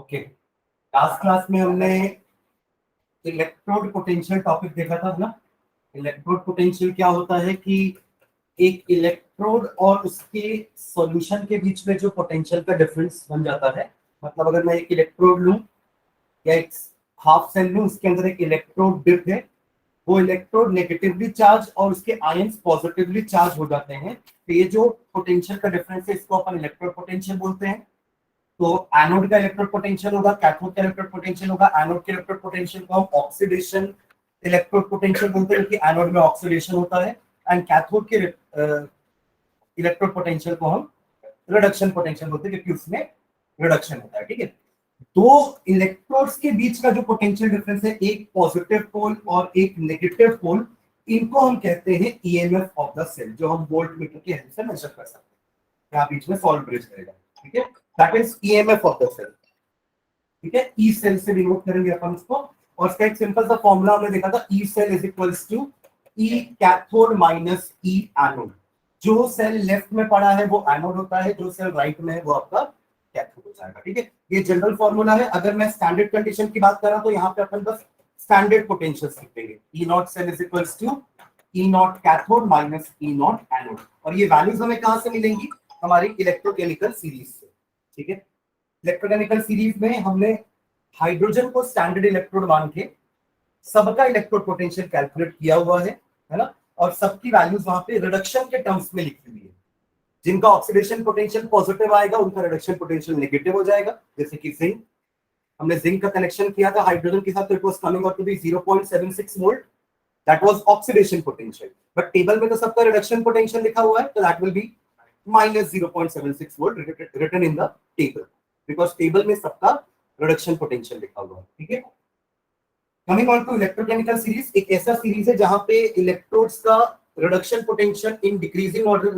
Okay, last class में हमने electrode potential topic देखा था ना। इलेक्ट्रोड पोटेंशियल क्या होता है कि एक इलेक्ट्रोड और उसके सॉल्यूशन के बीच में जो पोटेंशियल का डिफरेंस बन जाता है। मतलब अगर मैं एक इलेक्ट्रोड लूं या एक हाफ सेल लूं, उसके अंदर एक इलेक्ट्रोड डिप है, वो इलेक्ट्रोड नेगेटिवली चार्ज और उसके आयंस पॉजिटिवली चार्ज हो जाते हैं। तो ये जो पोटेंशियल का डिफरेंस है, इसको अपन इलेक्ट्रोड पोटेंशियल बोलते हैं। तो एनोड का इलेक्ट्रोड पोटेंशियल होगा, कैथोड का इलेक्ट्रोड पोटेंशियल होगा। एनोड के इलेक्ट्रोड पोटेंशियल को हम ऑक्सीडेशन इलेक्ट्रोड पोटेंशियल बोलते हैं, क्योंकि एनोड में ऑक्सीडेशन होता है। एंड कैथोड के इलेक्ट्रोड पोटेंशियल को हम रिडक्शन पोटेंशियल बोलते हैं, क्योंकि उसमें रिडक्शन होता है। ठीक है, दो इलेक्ट्रोड्स के बीच का जो पोटेंशियल डिफरेंस है, एक पॉजिटिव पोल और एक नेगेटिव पोल, इनको हम कहते हैं ईएमएफ ऑफ द सेल, जो हम वोल्ट मीटर की हेल्प से मेजर कर सकते हैं। यहाँ बीच में सॉल्व ब्रिज रहेगा। ठीक है, that is EMF of the cell. ठीक है, ई सेल से डिनोट करेंगे अपन उसको, और इसका एक सिंपल सा फॉर्मूला हमने देखा था, E cell is equals to E cathode minus E anode. जो सेल लेफ्ट में पड़ा है वो एनोड होता है, जो सेल राइट में है वो आपका कैथोड हो जाएगा। ठीक है, ये जनरल फॉर्मूला है। अगर मैं स्टैंडर्ड कंडीशन की बात करा तो यहाँ पे अपन बस स्टैंडर्ड पोटेंशियल लिख देंगे, E naught cell is equals to E naught cathode minus E naught anode. और ये वैल्यूज हमें कहां से मिलेंगी? हमारी इलेक्ट्रोकेमिकल सीरीज से। ठीक है, इलेक्ट्रोकेमिकल सीरीज में हमने हाइड्रोजन को स्टैंडर्ड इलेक्ट्रोड मान के सबका इलेक्ट्रोड पोटेंशियल कैलकुलेट किया हुआ है ना, और सबकी वैल्यूज वहां पे रिडक्शन के टर्म्स में लिखी हुई है। जिनका ऑक्सीडेशन पोटेंशियल पॉजिटिव आएगा उनका रिडक्शन पोटेंशियल नेगेटिव हो जाएगा। जैसे कि जिंक, हमने जिंक का कनेक्शन किया था हाइड्रोजन के साथ, तो it was coming out to be 0.76 volt, that was oxidation potential. But table में तो सबका रिडक्शन पोटेंशियल लिखा हुआ है, तो that will be minus 0.76 volt written in the table, because table में सबका रिडक्शन पोटेंशियल लिखा हुआ है। ठीक है, coming on to electrochemical series, एक ऐसा सीरीज है जहां पे इलेक्ट्रोड्स का reduction potential in decreasing order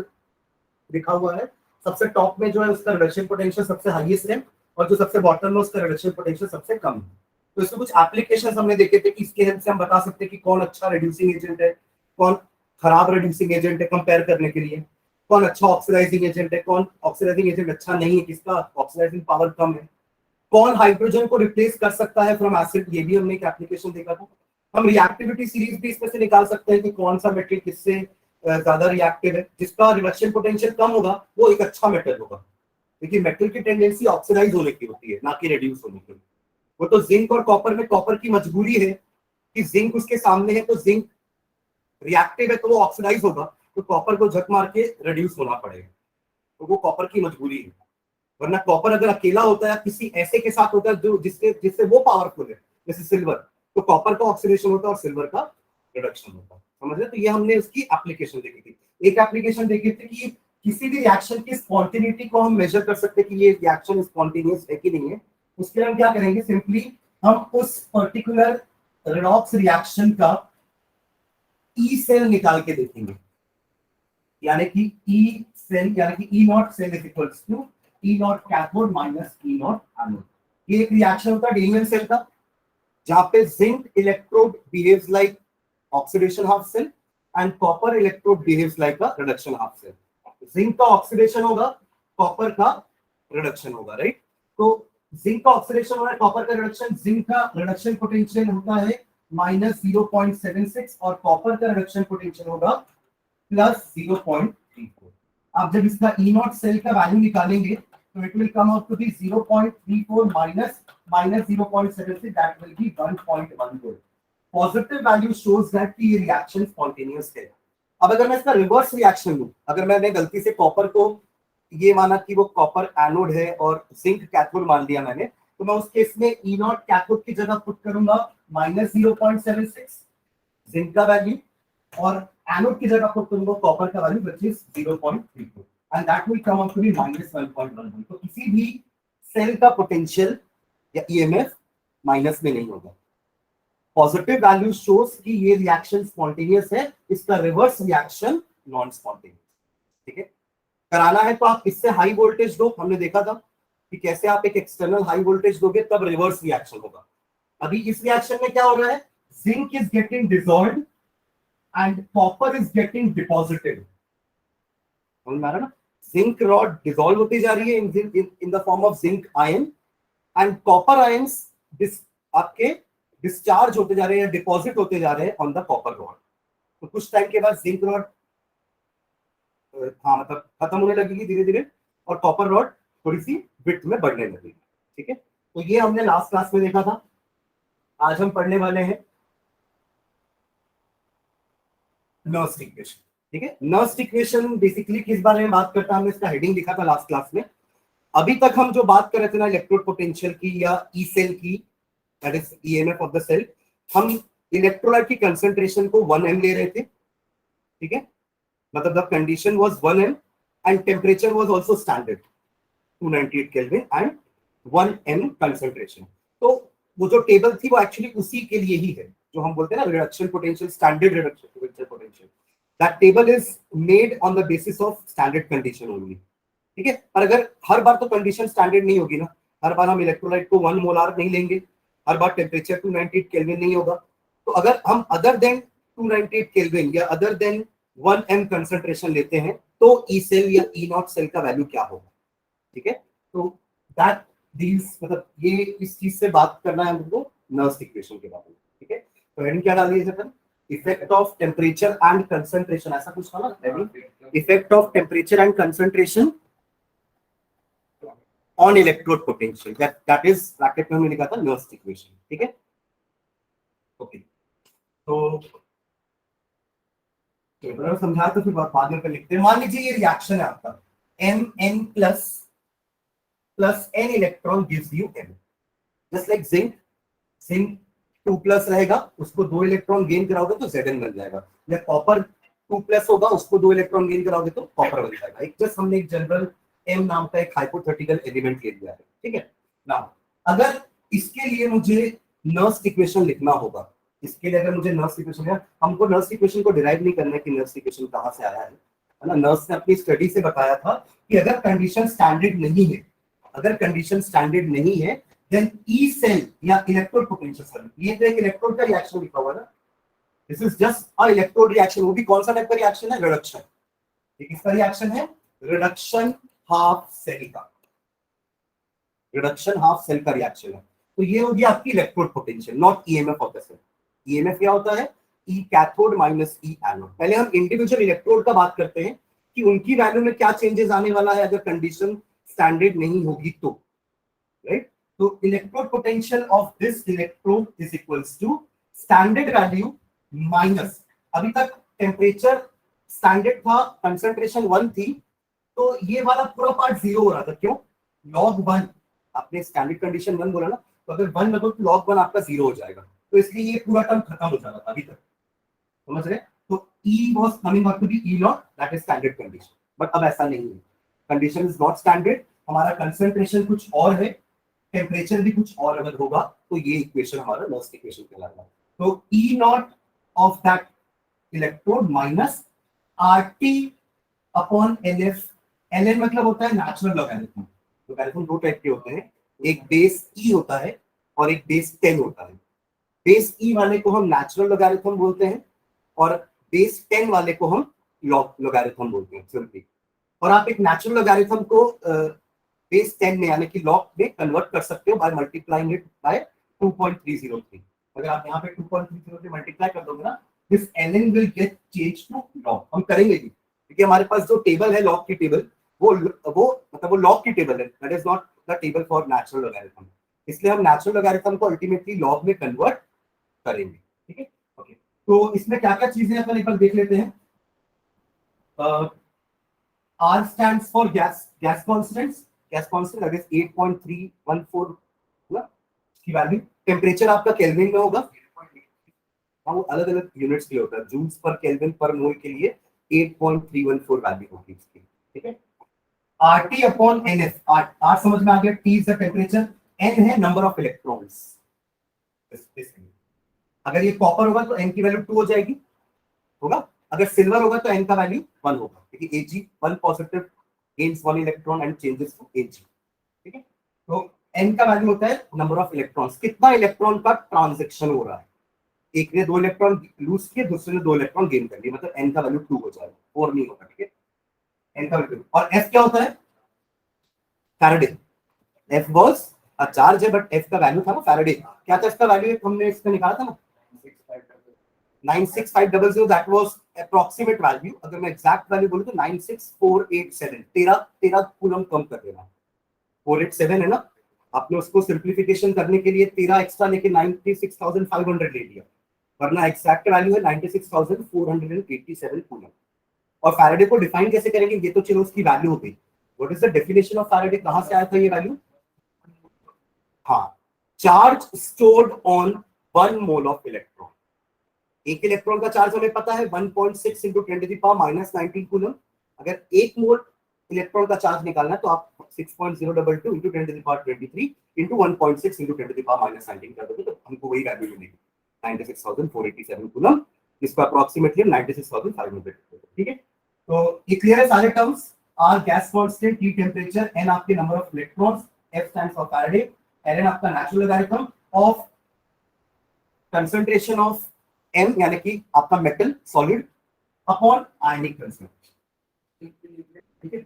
लिखा हुआ है। सबसे टॉप में जो है उसका रिडक्शन पोटेंशियल सबसे हाईएस्ट है, और जो सबसे बॉटम में उसका रिडक्शन पोटेंशियल सबसे कम है। तो इसमें कुछ एप्लीकेशंस हमने देखे थे कि इसके हेल्प से हम बता सकते हैं कि कौन अच्छा रिड्यूसिंग एजेंट है, कौन खराब रिड्यूसिंग एजेंट है, कंपेयर करने के लिए कौन अच्छा ऑक्सीडाइजिंग एजेंट है, कौन ऑक्सीडाइजिंग एजेंट अच्छा नहीं है, किसका ऑक्सीडाइजिंग पावर कम है, कौन हाइड्रोजन को रिप्लेस कर सकता है फ्रॉम एसिड। ये भी हमने एक एप्लीकेशन देखा था। हम रिएक्टिविटी सीरीज भी इसमें से निकाल सकते हैं कि कौन सा मेटल किससे ज्यादा रिएक्टिव है। जिसका रिडक्शन पोटेंशियल कम होगा वो एक अच्छा मेटल होगा, क्योंकि मेटल की टेंडेंसी ऑक्सीडाइज होने की होती है, ना कि रिड्यूस होने की। वो तो जिंक और कॉपर में कॉपर की मजबूरी है कि जिंक उसके सामने है, तो जिंक रिएक्टिव है तो वो ऑक्सीडाइज होगा, तो कॉपर को झक मार के रिड्यूस होना पड़ेगा। तो वो कॉपर की मजबूरी है। वरना कॉपर अगर अकेला होता है, किसी ऐसे के साथ होता है जो जिससे वो पावरफुल है, जैसे सिल्वर, तो कॉपर का ऑक्सीडेशन होता है और सिल्वर का रिडक्शन होता है। समझ रहे? तो ये हमने उसकी एप्लीकेशन देखी थी। एक एप्लीकेशन देखी थी कि किसी भी रिएक्शन की स्पॉन्टेनिटी को हम मेजर कर सकते हैं कि ये रिएक्शन स्पॉन्टेनियस है कि नहीं है। उसके लिए हम क्या करेंगे, सिंपली हम उस पर्टिकुलर रेडॉक्स रिएक्शन का ई सेल निकाल के देखेंगे, यानी कि ई सेल, यानी कि E naught cell is equals to E naught cathode minus E naught anode. ये एक रिएक्शन होता है डेनियल सेल का, जहां पे zinc electrode behaves like oxidation half cell and copper electrode behaves like a reduction half cell. Zinc का oxidation होगा, copper का रिडक्शन होगा, राइट। तो जिंक का ऑक्सीडेशन हो रहा है, कॉपर का रिडक्शन। जिंक का रिडक्शन पोटेंशियल होता है -0.76 और कॉपर का रिडक्शन पोटेंशियल होगा +0.34। आप जब इसका ई नॉट सेल का वैल्यू निकालेंगे तो it will come out to be 0.34 minus -0.76, that will be 1.14। Positive value shows that कि ये रिएक्शन स्पॉन्टेनियस है। अब अगर मैं इसका रिवर्स रिएक्शन लूं, अगर मैंने गलती से कॉपर को ये माना कि वो कॉपर एनोड है और जिंक कैथोड मान लिया मैंने, तो मैं उस केस में ई नॉट कैथोड की जगह पुट करूंगा -0.76 जिंक का वैल्यू, और एनोड की जगह पुट करूंगा कॉपर का value which is 0.34, and that will come out to be -1.11। तो किसी भी सेल का पोटेंशियल या ईएमएफ माइनस में नहीं होगा। पॉजिटिव वैल्यू शोज कि ये रिएक्शन स्पॉन्टेनियस है, इसका रिवर्स रिएक्शन नॉन स्पॉन्टेनियस। ठीक है, कराना है तो आप इससे हाई वोल्टेज दो। हमने देखा था कि कैसे आप एक एक्सटर्नल हाई वोल्टेज दोगे तब रिवर्स रिएक्शन होगा। अभी इस रिएक्शन में क्या हो रहा है, zinc is getting dissolved and copper is getting deposited. समझ में आ रहा है ना? जिंक रॉड डिसॉल्व होती जा रही है in the form of zinc ion, and copper ions आपके डिस्चार्ज होते जा रहे हैं, डिपॉजिट होते जा रहे हैं ऑन द कॉपर रॉड। तो कुछ टाइम के बाद जिंक रॉड हाँ मतलब खत्म होने लगेगी धीरे धीरे, और कॉपर रॉड थोड़ी सी विड्थ में बढ़ने लगेगी। ठीक है, तो ये हमने लास्ट क्लास में देखा था। आज हम पढ़ने वाले हैं नर्स्ट इक्वेशन। ठीक है, नर्स्ट इक्वेशन बेसिकली किस बारे में बात करता है, हमने इसका हेडिंग लिखा था लास्ट क्लास में। अभी तक हम जो बात कर रहे थे ना इलेक्ट्रोड पोटेंशियल की या ई सेल की, that is EMF of the cell, हम इलेक्ट्रोलाइट की कंसंट्रेशन को 1m ले रहे थे। ठीक है, मतलब the condition was 1m and temperature was also standard 298 kelvin and 1m concentration. तो वो जो टेबल थी वो एक्चुअली उसी के लिए ही है जो हम बोलते हैं ना reduction potential, standard reduction potential. That table is made on the basis of standard condition only. ठीक है, पर अगर हर बार तो कंडीशन स्टैंडर्ड नहीं होगी ना, हर बार हम इलेक्ट्रोलाइट को 1 मोलार नहीं लेंगे, हर बार टेम्परेचर 298 केल्विन नहीं होगा। तो अगर हम अदर देन 298 केल्विन या अदर देन 1m कंसंट्रेशन लेते हैं तो ई सेल या ई नॉट सेल का वैल्यू क्या होगा। ठीक है, तो दैट दीज मतलब ये इस चीज से बात करना है हमको नर्स्ट इक्वेशन के बारे में। ठीक है, तो हेडिंग क्या डालिए sir, effect of temperature and concentration, ऐसा कुछ था ना heading, effect of temperature and concentration on electrode potential, that is bracket में हमने लिखा था नर्स्ट इक्वेशन। ठीक है, ओके, तो समझा तो फिर बाद में लिखते हैं। मान लीजिए ये रिएक्शन है आपका Mn plus n electron gives you m, just like zinc 2 plus रहेगा, उसको 2 इलेक्ट्रॉन गेन कराओगे तो Zn बन जाएगा, या कॉपर 2 प्लस होगा, उसको 2 इलेक्ट्रॉन गेन कराओगे तो कॉपर बन जाएगा। एक जस्ट हमने एक जनरल m नाम का एक हाइपोथेटिकल एलिमेंट ले लिया है। ठीक है ना, अगर इसके लिए मुझे नर्स्ट इक्वेशन लिखना होगा, इसके लिए अगर मुझे नर्स्ट इक्वेशन है, हमको नर्स्ट इक्वेशन को डिराइव नहीं करना है कि नर्स्ट इक्वेशन कहां से आया है ना। नर्स ने अपनी स्टडी से बताया था कि अगर कंडीशन स्टैंडर्ड नहीं है, अगर कंडीशन स्टैंडर्ड नहीं है देन ई सेल या इलेक्ट्रोड पोटेंशियल, ये तो एक इलेक्ट्रोड का रिएक्शन लिखा हुआ ना, this is just a electrode reaction. वो भी कौन सा टाइप का रिएक्शन है, रिडक्शन। ये किसका रिएक्शन है, रिडक्शन हाफ सेल का, रिडक्शन हाफ सेल का रिएक्शन है। तो ये होगी आपकी electrode potential, not EMF of the cell. EMF क्या होता है, E cathode minus E anode. पहले हम इंडिविजुअल इलेक्ट्रोड का बात करते हैं कि उनकी वैल्यू में क्या चेंजेस आने वाला है अगर कंडीशन स्टैंडर्ड नहीं होगी तो, राइट। तो electrode potential of this electrode is equals to standard value minus, अभी तक टेम्परेचर स्टैंडर्ड था, कंसंट्रेशन 1 थी, तो ये वाला पूरा पार्ट 0 हो रहा था। क्यों, log 1, आपने स्टैंडर्ड कंडीशन 1 बोला ना, तो अगर 1 लगो तो log 1 आपका 0 हो जाएगा, तो इसलिए ये पूरा टर्म खत्म हो जाता था अभी तक, समझ रहे। तो E was coming out to be E naught, that is standard condition, but अब ऐसा नहीं है, कंडीशन इज नॉट स्टैंडर्ड, हमारा कंसंट्रेशन कुछ और है, टेम्परेचर भी कुछ और अगर होगा तो ये इक्वेशन हमारा नर्स्ट इक्वेशन कहलाएगा। तो E not of that electrode minus RT upon NF, Ln मतलब होता है नेचुरल लॉगरिथम। लॉगरिथम दो टाइप के होते हैं, एक बेस E होता है और एक बेस 10 होता है। बेस E वाले को हम नेचुरल लॉगरिथम बोलते हैं और बेस 10 वाले को हम लॉगरिथम बोलते हैं सिंपली। और आप एक नेचुरल लॉगरिथम को बेस 10 में यानी कि लॉग में कन्वर्ट कर सकते हो बाय मल्टीप्लाइंग इट बाय 2.303। अगर आप यहाँ पे 2.303 मल्टीप्लाई कर दोगे ना, this ln will get change to log. हम करेंगे भी क्योंकि हमारे पास जो टेबल है लॉग की टेबल, वो मतलब वो लॉग की टेबल है, that is not the table for natural logarithm, इसलिए हम नेचुरल लॉगरिथम को अल्टीमेटली लॉग में कन्वर्ट करेंगे। ठीक है, ओके। तो इसमें क्या क्या चीजें अपन एक बार देख लेते हैं। R stands for gas constants, gas constant that is 8.314 ना की वैल्यू। टेम्परेचर आपका केल्विन में होगा, वो अलग अलग यूनिट्स के लिए होता है, जूल्स पर केल्विन पर मोल के लिए 8.314 वैल्यू होगी इसकी। ठीक है, RT अपॉन NF, R समझ में आ गया, T is the temperature, N है नंबर ऑफ इलेक्ट्रॉन्स। अगर ये कॉपर होगा तो N की वैल्यू 2 हो जाएगी, होगा। अगर सिल्वर होगा तो N का वैल्यू 1 होगा, क्योंकि Ag 1 positive gains 1 electron and changes to Ag। ठीक है, तो N का वैल्यू होता है नंबर ऑफ इलेक्ट्रॉन्स, कितना इलेक्ट्रॉन का ट्रांजैक्शन हो रहा है। एक ने 2 इलेक्ट्रॉन लूज किए, दूसरे ने 2 इलेक्ट्रॉन गेन कर लिए, मतलब N का वैल्यू 2 हो जाएगा, 4 नहीं होगा। ठीक है, N का वैल्यू। और F क्या होता है, फैराडे। F was चार्ज है बट एफ का वैल्यू था ना फैराडे, क्या था इसका वैल्यू, हमने इसका निकाला था ना 96500, दैट वाज अप्रॉक्सीमेट वैल्यू। अगर मैं एग्जैक्ट वैल्यू बोलूं तो 96487, 13 कूलम कम कर देना, 487 है ना, आपने उसको सिंप्लीफिकेशन करने के लिए 13 एक्स्ट्रा लेके 96500 ले लिया, वरना एग्जैक्ट वैल्यू है 96487 कूलम। और फैराडे को डिफाइन कैसे करेंगे, ये तो चलो उसकी वैल्यू हो गई। What is the definition of Faraday, कहां से आया था ये वैल्यू, हाँ, charge stored on 1 mole of electron. एक इलेक्ट्रॉन का चार्ज हमें पता है 1.6 इंटू 10⁻⁻19 कूलम। अगर 1 मोल इलेक्ट्रॉन का चार्ज निकालना है तो आप 6.022 इंटू 10⁻23 इंटू 1.6 इंटू 10⁻⁻19 कर दोगे तो हमको वही वैल्यू मिलेगी 96,487 कूलम, इसको अप्रॉक्सीमेटली 96,500। ठीक है, तो ये क्लियर है सारे terms. R gas constant, T temperature, N आपके number of electrons, F stands for Faraday, N आपका natural logarithm of concentration of M यानी कि आपका metal solid upon ionic concentration. ठीक है,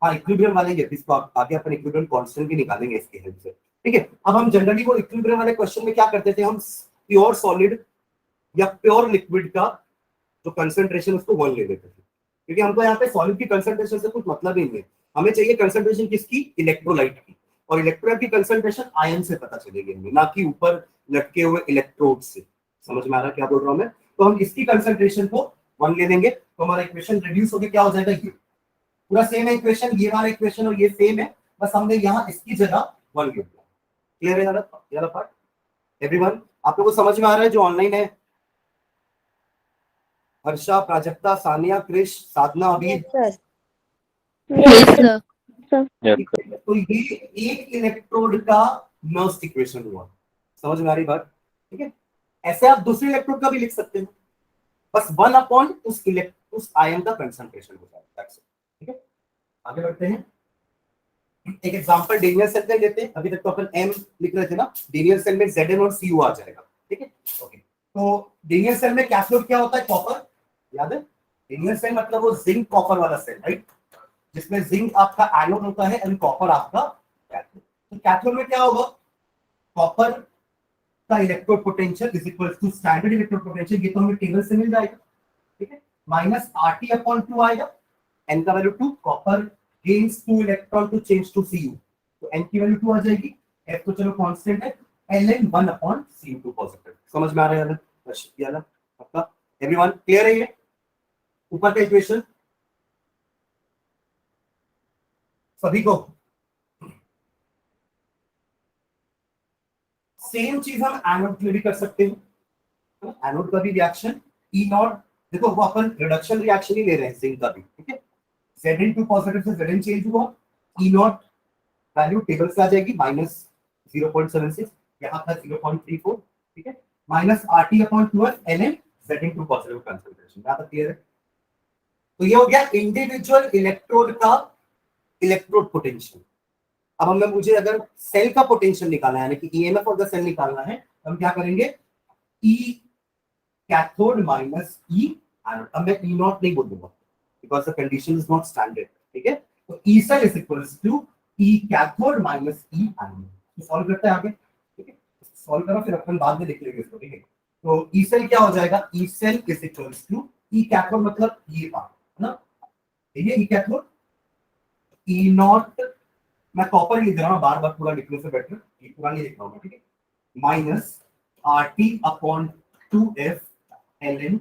हाँ इक्विलिब्रियम वाले ये इसको आगे अपन इक्विलिब्रियम कांस्टेंट भी निकालेंगे इसकी हेल्प से। ठीक है, अब हम जनरली वो इक्विलिब्रियम वाले क्वेश्चन में क्या करते थे, हम प्योर सॉलिड या प्योर लिक्विड का जो कंसंट्रेशन उसको 1 ले लेते थे, क्योंकि हमको यहाँ पे सॉलिड की कंसंट्रेशन से कुछ मतलब ही नहीं है, हमें चाहिए कंसंट्रेशन किसकी, इलेक्ट्रोलाइट की, और इलेक्ट्रोलाइट की कंसंट्रेशन आयन से पता चलेगी हमें, ना कि ऊपर लटके हुए इलेक्ट्रोड से। समझ में आ रहा है क्या बोल रहा हूं मैं, तो हम इसकी कंसंट्रेशन को 1 ले लेंगे तो हमारा इक्वेशन रिड्यूस होकर क्या हो जाएगा, ये पूरा सेम है इक्वेशन, ये वाला इक्वेशन और ये सेम है, बस हमने यहाँ इसकी जगह 1 ले लिया। क्लियर है यार पार्ट एवरीवन, आप लोगों को समझ में आ रहा है जो ऑनलाइन है, हर्षा, प्राजक्ता, सानिया, क्रिश, साधना, अभी तो ये एक इलेक्ट्रोड का नर्स्ट इक्वेशन हुआ, समझ में आ रही बात। ठीक है, ऐसे आप दूसरे इलेक्ट्रोड का भी लिख सकते हैं, बस 1 अपॉन उस आयन का कंसंट्रेशन हो जाएगा। ठीक है, आगे बढ़ते हैं, एक एग्जांपल डेनियल सेल का लेते हैं। अभी तक तो अपन एम लिख रहे थे ना, डेनियल सेल में Zn और Cu आ जाएगा। ठीक है, ओके, तो डेनियल सेल में कैथोड क्या होता है, कॉपर, याद है, डेनियल सेल मतलब वो जिंक कॉपर वाला सेल, राइट, जिसमें जिंक आपका एनोड होता है एंड कॉपर आपका कैथोड। तो कैथोड में क्या होगा, कॉपर का electrode potential is equal to standard electrode potential, ये तो हमें टेबल से मिल जाएगा। ठीक है, माइनस RT/2 आएगा, n का value 2, copper gains 2 electron to change to Cu, तो n की वैल्यू 2 आ जाएगी, f तो चलो कांस्टेंट है, Ln 1/Cu2 पॉजिटिव। समझ में आ रहा है यार आपका एवरीवन, क्लियर है ये ऊपर का इक्वेशन सभी को। सेम चीज हम एनोड के लिए भी कर सकते हैं, एनोड का भी रिएक्शन E0, देखो वो अपन रिडक्शन रिएक्शन ही ले रहे हैं जिंक का भी। ठीक है, Zn2 पॉजिटिव से Zn चेंज हुआ, E0 वैल्यू टेबल से आ जाएगी -0.76, यहाँ था 0.34। ठीक है, minus RT/12 Ln Zn2 positive concentration, यहाँ तक क्लियर है। तो ये हो गया इंडिविजुअल इलेक्ट्रोड का इलेक्ट्रोड पोटेंशियल। अब हमें मुझे अगर सेल का पोटेंशियल निकालना है, यानी कि ईएमएफ ऑफ द सेल निकालना है, तो हम क्या करेंगे, E cathode minus E anode. अब मैं ई नॉट नहीं बोलूंगा because the condition is not standard. ठीक है, तो E cell is equals to E cathode minus E anode. तो सॉल्व करते हैं आगे। ठीक है, सॉल्व करो फिर अपन बाद में देख लेंगे इसको। ठीक है, तो ई सेल क्या हो जाएगा, E cell is equals to E cathode मतलब ये पार्ट है ना, ये ई कैथोड, ई नॉट मैं कॉपर लिख रहा हूँ, बार बार पूरा लिखने से बेटर, ये पूरा नहीं लिख रहा हूँ। ठीक है, minus RT/2F Ln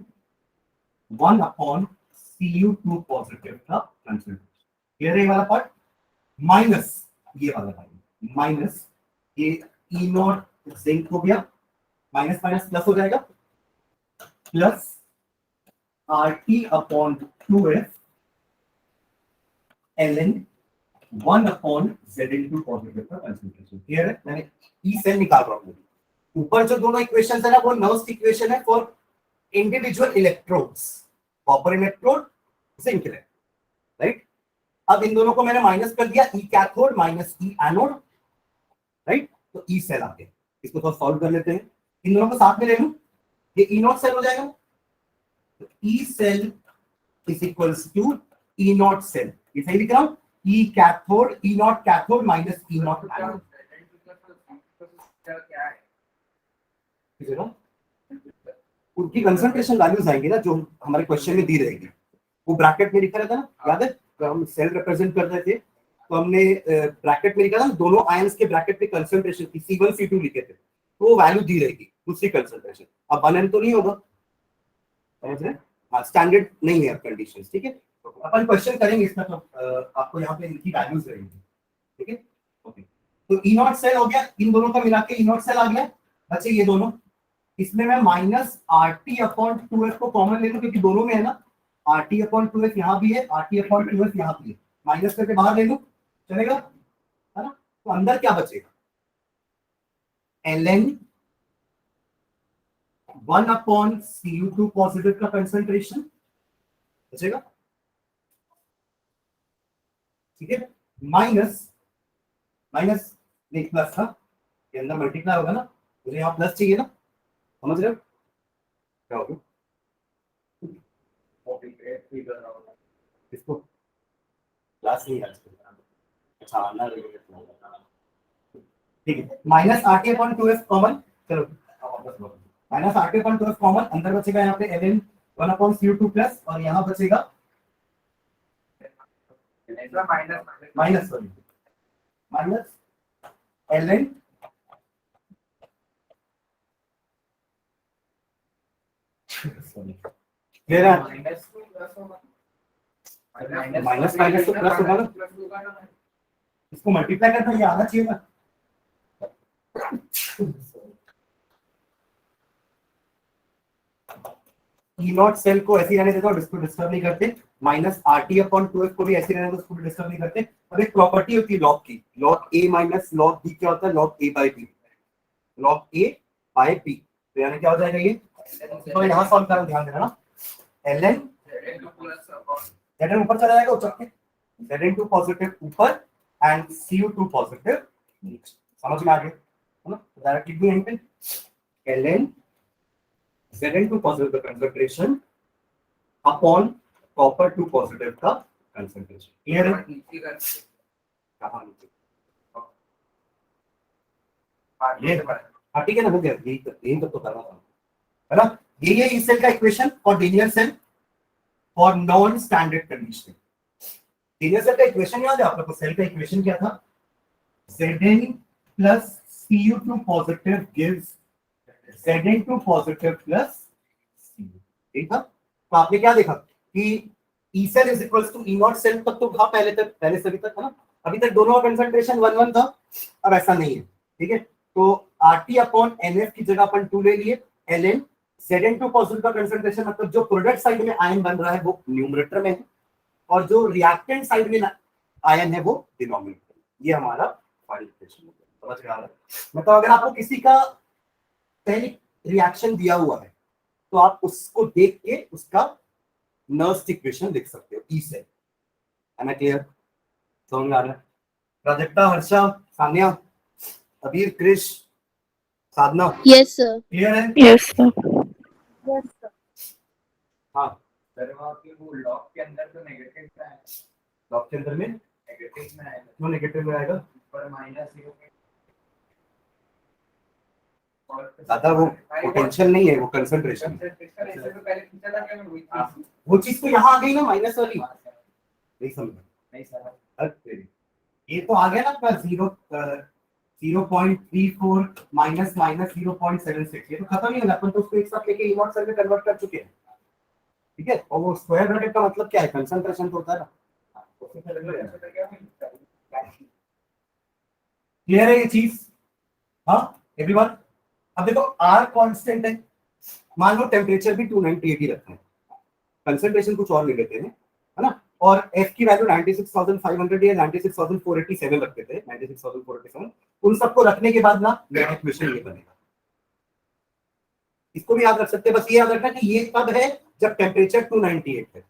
1/Cu2 positive का कंसंट्रेशन। क्लियर है ये वाला पार्ट, माइनस ये वाला पार्ट, माइनस ये E0 जिंक हो गया, माइनस माइनस प्लस हो जाएगा, plus RT/2F Ln 1/Zn2 positive का कंसंट्रेशन। क्लियर है, मैंने ई सेल निकाल रहा हूं। ऊपर जो दोनों इक्वेशंस है ना, वो नर्स्ट इक्वेशन है for individual electrodes, copper electrode, zinc electrode, right. अब इन दोनों को मैंने माइनस कर दिया, ई cathode minus E anode, right, तो ई सेल आ गया। इसको थोड़ा सॉल्व कर लेते हैं, इन दोनों को साथ में ले लूं, ये ई नॉट सेल हो जाएगा, तो E cell is equals to E naught cell, ये सही लिख रहा हूं, E cathode, E naught cathode minus E naught anode. क्या है? उनकी कंसंट्रेशन वैल्यूज आएंगी ना जो हमारे क्वेश्चन में दी रहेगी, वो ब्रैकेट में लिखा रहता है ना, याद है? तो हम सेल रिप्रेजेंट कर रहे थे तो हमने ब्रैकेट में लिखा था दोनों आयंस के ब्रैकेट पे कंसंट्रेशन की C1 C2 लिखे थे, तो वो वैल्यू दी रहेगी दूसरी कंसंट्रेशन। अब 1n तो नहीं होगा, समझ रहे? हाँ, स्टैंडर्ड नहीं है कंडीशंस, ठीक है? तो अपन क्वेश्चन करेंगे इसमें, तो आपको यहाँ पे इनकी वैल्यूज रहेंगी, ठीक है? ओके, तो ई नॉट सेल हो गया, इन दोनों का मिला के ई नॉट सेल आ गया, बचे ये दोनों। इसमें मैं माइनस RT/2F को कॉमन ले लूं क्योंकि दोनों में है ना, RT/2F यहाँ भी है, RT/2F यहाँ भी है, माइनस करके बाहर ले लूं, चलेगा? है ना? तो अंदर क्या बचेगा? ln 1/Cu2 पॉजिटिव का कंसंट्रेशन बचेगा, ठीक है? माइनस नहीं प्लस था, ये अंदर मल्टीप्लाई होगा ना, मुझे यहाँ प्लस चाहिए ना, समझ रहे हो क्या होगा? इसको क्लास नहीं है, अच्छा आना ठीक है। माइनस RT/2F कॉमन, चलो माइनस RT/2F कॉमन, अंदर बचेगा यहाँ पे ln 1/Cu2 प्लस, और यहाँ बचेगा माइनस ln क्लियर है? माइनस माइनस तो प्लस होगा ना, इसको मल्टीप्लाई करना ये आना चाहिए ना। ई नॉट सेल को ऐसे रहने देते हो, इसको डिस्टर्ब नहीं करते, माइनस RT/2F को भी ऐसे रहने दो, उसको भी डिस्टर्ब नहीं करते। और एक प्रॉपर्टी होती है लॉग की, log A minus log B क्या होता है? लॉग A/B, लॉग A/B, तो यानी क्या हो जाएगा ये? तो यहाँ सॉल्व करना, ध्यान देना ना, ln Zn ऊपर चला जाएगा उचक के, Zn2 पॉजिटिव ऊपर एंड Cu2 पॉजिटिव नीचे, समझ में आ गया है ना? डायरेक्ट लिख दिया यहीं पे, ln Zn2 पॉजिटिव का कंसंट्रेशन अपॉन copper2 पॉजिटिव का कंसंट्रेशन। क्लियर है? कहां नीचे? ये ठीक है ना, हो गया, यही तो करना था, है ना? ये इस सेल का इक्वेशन फॉर लीनियर सेल और non standard condition. Linear cell का इक्वेशन याद है आप लोग को? सेल का इक्वेशन क्या था? Zn plus Cu2 positive gives Zn2 positive plus Cu, ठीक था? तो आपने क्या देखा कि E cell is equals to E naught cell तक तो था पहले सभी तक, है ना? अभी तक दोनों का कंसंट्रेशन 1:1 था, अब ऐसा नहीं है, ठीक है? तो RT/NF की जगह अपन 2 ले लिए, ln Zn2 पॉजिटिव का कंसंट्रेशन, मतलब जो प्रोडक्ट साइड में आयन बन रहा है वो न्यूमरेटर में है, और जो रिएक्टेंट साइड में आयन है वो डिनोमिनेटर में। ये हमारा फाइनल इक्वेशन है, समझ में आ रहा है? मतलब अगर आपको किसी का पहले रिएक्शन दिया हुआ है तो आप उसको देख के उसका नर्स्ट इक्वेशन लिख सकते हो, ई से, है ना? क्लियर? समझ में आ रहा है? प्राजक्ता, हर्षा, सान्या, अबीर, क्रिश, साधना, यस सर। क्लियर है? Yes sir. Yes sir. हाँ, सर वो लॉग के अंदर तो नेगेटिव में है, लॉग के अंदर में नेगेटिव में आएगा, क्यों नेगेटिव में आएगा? ऊपर -0 दादा वो पोटेंशियल नहीं है, वो कंसंट्रेशन। वो चीज तो यहाँ आ गई ना, माइनस वाली, नहीं समझ? नहीं सर, अरे ये तो आ गया ना आपका 0.34 माइनस माइनस 0.76, ये तो खत्म ही हो गया, अपन तो उसको एक साथ लेके ई नॉट सेल में कन्वर्ट कर चुके हैं, ठीक है? और वो स्क्वायर ब्रैकेट का मतलब क्या है? कंसंट्रेशन तो होता है ना। क्लियर है ये चीज? हाँ एवरीवन? अब देखो R कांस्टेंट है, मान लो टेम्परेचर भी 298 ही रखते हैं, कंसंट्रेशन कुछ और ले लेते हैं, है ना? और F की वैल्यू 96,500 या 96,487 रखते थे, 96,487, उन सबको रखने के बाद ना मेरा इक्वेशन ये बनेगा। इसको भी याद रख सकते हैं, बस ये याद रखना कि ये तब है जब टेम्परेचर 298 है।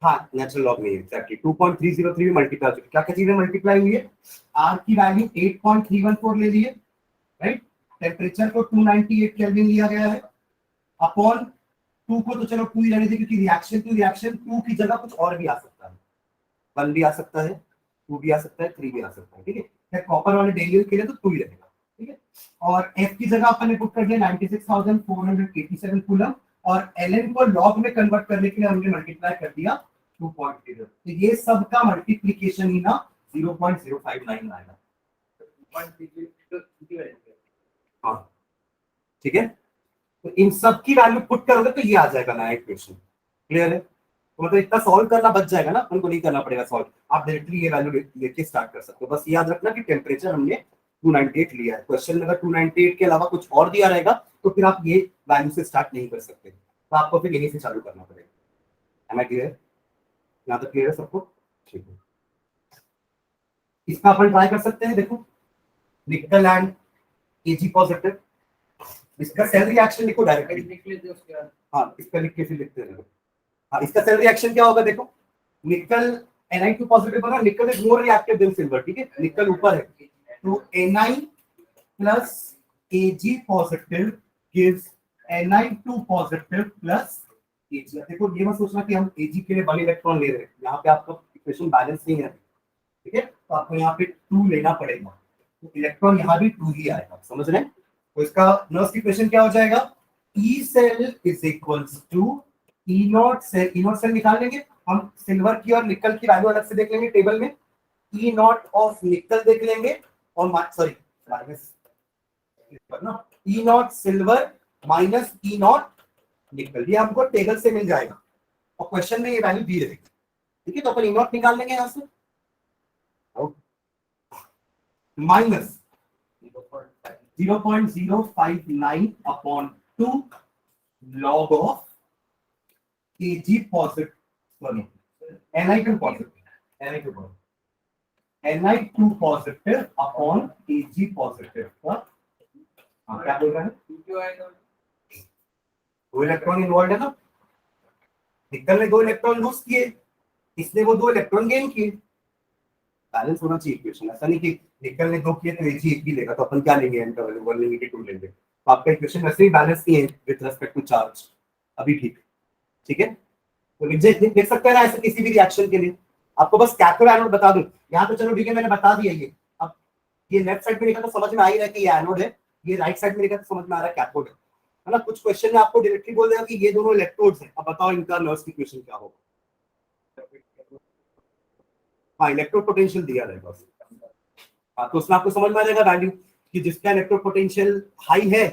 हाँ, नेचुरल लॉग नहीं है, एग्जैक्टली 2.303 मल्टीप्लाई हो चुकी, क्या क्या चीजें मल्टीप्लाई हुई है? R की वैल्यू 8.314 ले लिए, राइट? टेम्परेचर को 298 केल्विन लिया गया है, अपॉन 2 को तो चलो 2 ही रहने दे क्योंकि रिएक्शन टू रिएक्शन 2 की जगह कुछ और भी आ सकता है, 1 भी आ सकता है, 2 भी आ सकता है, 3 भी आ सकता है, ठीक है। कॉपर वाले डेली के लिए तो 2 ही रहेगा, ठीक है। और एफ की जगह अपन ने पुट कर दिया 96,487 कूलम, और एलएन को लॉग में कन्वर्ट करने के लिए हमने मल्टीप्लाई कर दिया 2.0। तो ये सब का मल्टीप्लीकेशन ही ना 0.059 आएगा। हाँ, ठीक है। तो इन सब की वैल्यू पुट करोगे तो ये आ जाएगा नया इक्वेशन। क्लियर है? तो मतलब इतना सॉल्व करना बच जाएगा ना, उनको नहीं करना पड़ेगा सॉल्व, आप डायरेक्टली ये वैल्यू लेके स्टार्ट कर सकते हो। बस याद रखना कि टेम्परेचर हमने 298 लिया है। क्वेश्चन में अगर 298 के अलावा कुछ और दिया रहेगा तो फिर आप ये वैल्यू से स्टार्ट नहीं कर सकते, तो आपको फिर यहीं से चालू करना पड़ेगा। Am I clear? यहाँ तक क्लियर है सबको? ठीक है। इसका अपन ट्राई कर सकते हैं। देखो, निकल एंड एजी पॉजिटिव, इसका सेल रिएक्शन लिखो डायरेक्टली। लिख लेते उसके बाद। हाँ, इसका लिख के फिर लिखते हैं। हाँ, इसका सेल रिएक्शन क्या होगा देखो, निकल Na2 पॉजिटिव बना, निकल is more reactive than silver, ठीक है, निकल ऊपर है, तो Na plus Ag positive gives Ni2 positive plus Ag। देखो, ये मत सोचना कि हम Ag के लिए 1 इलेक्ट्रॉन ले रहे हैं, यहाँ पे आपका इक्वेशन बैलेंस नहीं है, ठीक है, तो आपको यहाँ पे 2 लेना पड़ेगा, तो इलेक्ट्रॉन यहाँ भी 2 ही आएगा। समझ रहे हैं? तो इसका नर्स इक्वेशन क्या हो जाएगा, E cell is equals to E naught cell. E naught cell निकाल लेंगे हम, सिल्वर की और निकल की वैल्यू अलग से देख लेंगे टेबल में, ई नॉट ऑफ निकल देख लेंगे, और सॉरी माइनस ना, E naught silver minus E naught nickel, ये हमको टेबल से मिल जाएगा और क्वेश्चन में ये वैल्यू दी रहेगी, ठीक है। तो अपन ई नॉट निकाल लेंगे यहाँ से, minus 0.059 upon 2 log of Ag positive, Ni2 positive, Ni2 positive upon Ag positive का, हाँ क्या बोल रहा है, दो इलेक्ट्रॉन इन्वॉल्व है ना, निकल ने 2 इलेक्ट्रॉन लूज किए, इसने वो 2 इलेक्ट्रॉन गेन किए, बैलेंस होना चाहिए इक्वेशन। ऐसा नहीं कि निकल ने 2 किए तो Ag 1 ही लेगा, तो अपन क्या लेंगे, एन का वैल्यू 1 लेंगे कि 2 लेंगे, तो आपका इक्वेशन वैसे ही बैलेंस नहीं है विद रिस्पेक्ट टू चार्ज अभी, ठीक है। तो देख सकते हैं ना ऐसे किसी भी रिएक्शन के लिए, आपको बस कैथोड एनोड बता दूं, यहाँ तो चलो ठीक है मैंने बता दिया ये। अब ये लेफ्ट साइड में लिखा तो समझ में आ ही रहा है कि ये एनोड है, ये राइट साइड में लिखा तो समझ में आ रहा है कैथोड है ना। कुछ क्वेश्चन में आपको डायरेक्टली बोल देगा कि ये दोनों इलेक्ट्रोड्स हैं, अब बताओ इनका नर्स इक्वेशन क्या होगा। हाँ, इलेक्ट्रोड पोटेंशियल दिया रहेगा, हाँ, तो उसमें आपको समझ में आ जाएगा वैल्यू कि जिसका इलेक्ट्रोड पोटेंशियल हाई है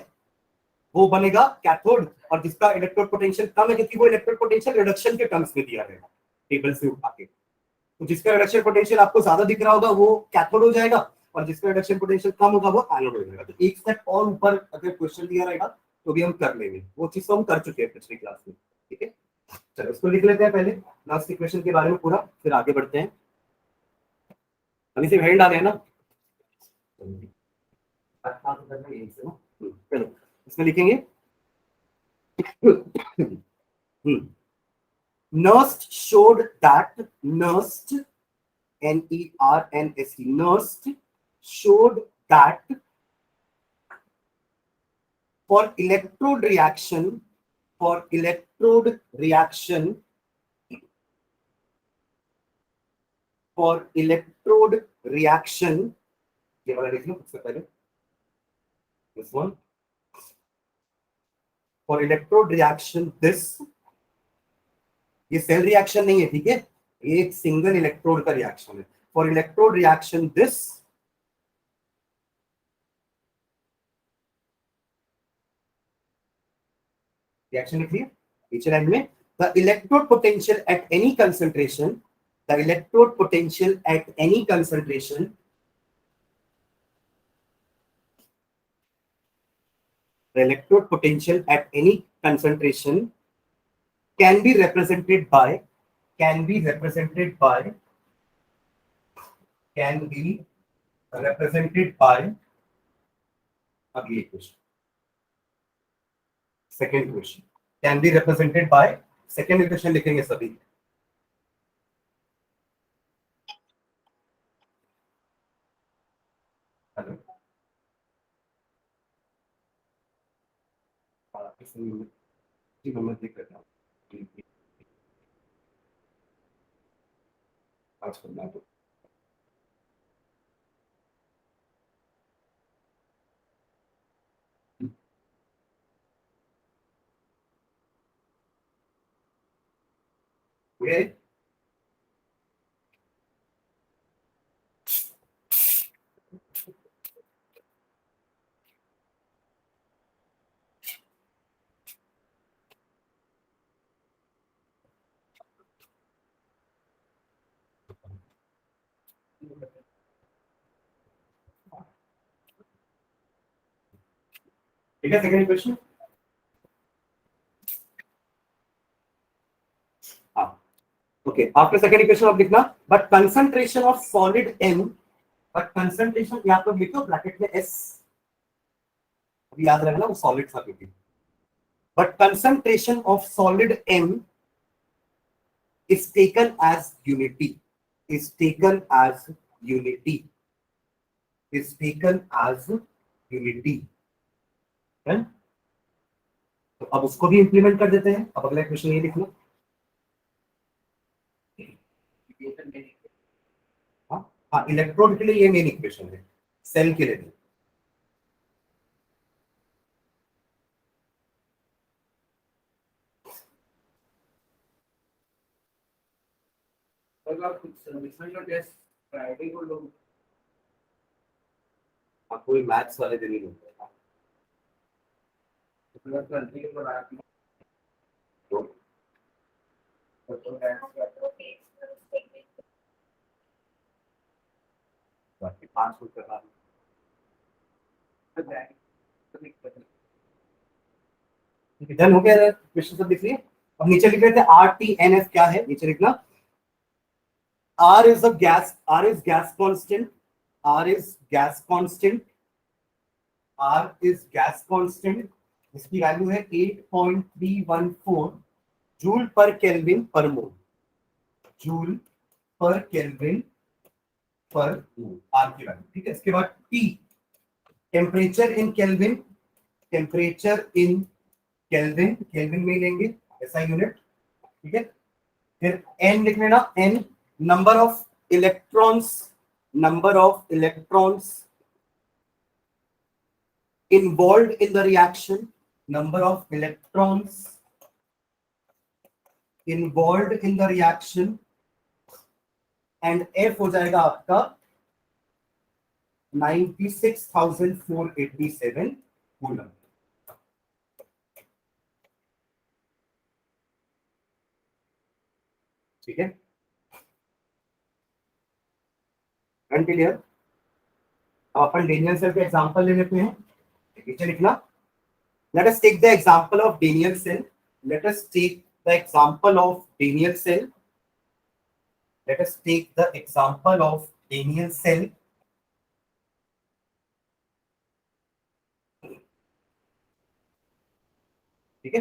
वो बनेगा कैथोड, और जिसका इलेक्ट्रोड पोटेंशियल कम है, क्योंकि वो इलेक्ट्रोड पोटेंशियल रिडक्शन के टर्म्स में दिया रहेगा टेबल से उठा के, तो जिसका रिडक्शन पोटेंशियल आपको ज्यादा दिख रहा होगा वो कैथोड हो जाएगा, और जिसका रिडक्शन पोटेंशियल कम होगा वो एनोड हो जाएगा। तो एक स्टेप और ऊपर अगर क्वेश्चन दिया रहेगा तो भी हम कर लेंगे, वो चीज तो हम कर चुके हैं पिछली क्लास में, ठीक है। चलो इसको लिख लेते हैं पहले, लास्ट इक्वेशन के बारे में पूरा, फिर आगे बढ़ते हैं। अभी सिर्फ हेड डाले हैं ना, चलो इसमें लिखेंगे Nernst showed that Nernst, N-E-R-N-S-T, Nernst showed that for electrode reaction, for electrode reaction, for electrode reaction, ये वाला लिख लो सबसे पहले, this one, for electrode reaction this, ये सेल रिएक्शन नहीं है, ठीक है, ये एक सिंगल इलेक्ट्रोड का रिएक्शन है। For electrode reaction this, reaction लिखिए नीचे लाइन में, the electrode potential at any concentration, the electrode potential at any concentration, the electrode potential at any concentration can be represented by, can be represented by, can be represented by, अगली question, second question, can be represented by, second equation लिखेंगे सभी, hello, जी मैं देख लेता हूँ आज करना तो Okay. ठीक है, सेकेंड क्वेश्चन। हाँ, ओके, आफ्टर सेकेंड क्वेश्चन आप लिखना, but concentration of solid M, but concentration यहाँ पर लिखो ब्रैकेट में एस, अभी याद रखना वो सॉलिड था क्योंकि, but concentration of solid M is taken as unity, is taken as unity, is taken as unity, है? तो अब उसको भी इंप्लीमेंट कर देते हैं। अब अगला क्वेश्चन ये लिखना। हाँ हाँ, इलेक्ट्रोड के लिए ये मेन इक्वेशन है, सेल के लिए नहीं। फ्राइडे को लोग हाँ, कोई मैथ्स वाले दिन नहीं होते। गलती के बाद तो बाकी 500 करना। डन हो गया, क्वेश्चन सब लिख लिए। अब नीचे लिख रहे थे RTNF क्या है, नीचे लिखना R is a gas, R is gas constant, R is gas constant, R is gas constant, इसकी वैल्यू है 8.314 जूल पर केल्विन पर मोल, जूल पर केल्विन पर मोल R की वैल्यू। ठीक है, इसके बाद T, temperature in kelvin, temperature in kelvin, kelvin में लेंगे ऐसा यूनिट। ठीक है, फिर N लिख लेना, N number of electrons, number of electrons involved in the reaction, number of electrons involved in the reaction, and F हो जाएगा आपका 96,487 कूलम। ठीक है, क्लियर। अब अपन डेनियल सेल के एग्जांपल ले लेते हैं, नीचे लिखना, let us take the example of Daniell cell, let us take the example of Daniell cell, let us take the example of Daniell cell। ठीक है,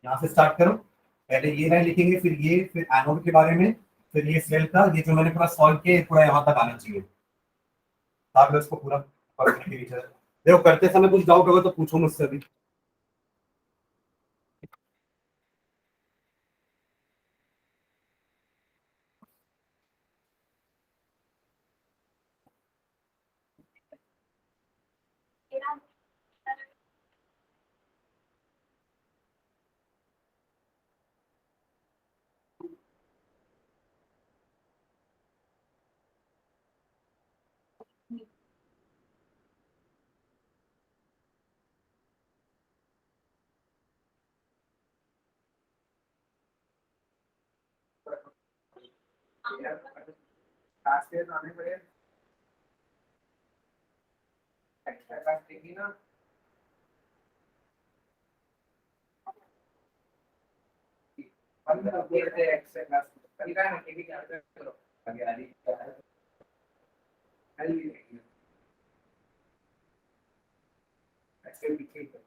यहां से स्टार्ट करो, पहले ये लाइन लिखेंगे, फिर ये, फिर एनोड के बारे में, फिर ये सेल का, ये जो मैंने पूरा सॉल्व किया पूरा यहां तक आना चाहिए, ताकि उसको पूरा देखो। करते समय कुछ डाउट होगा तो पूछो मुझसे भी। लास्ट ईयर आने पड़े एक्स्ट्रा क्लास देखी ना बोलते एक्स्ट्रा क्लास कल का ना केवी क्या करो आगे आ रही है ऐसे भी ठीक है।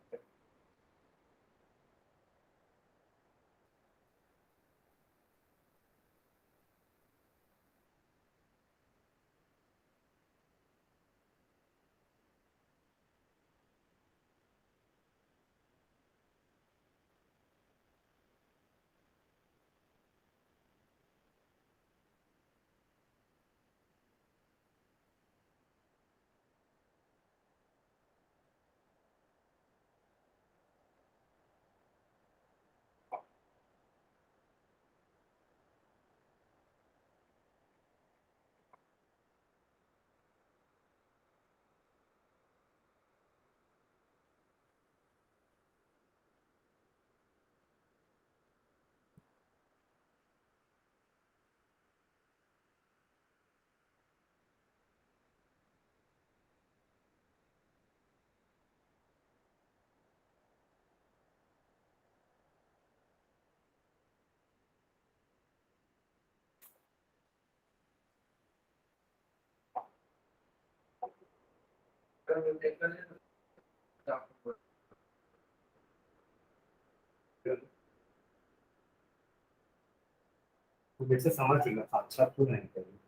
जैसे समझ लेगा अच्छा क्यों नहीं करेंगे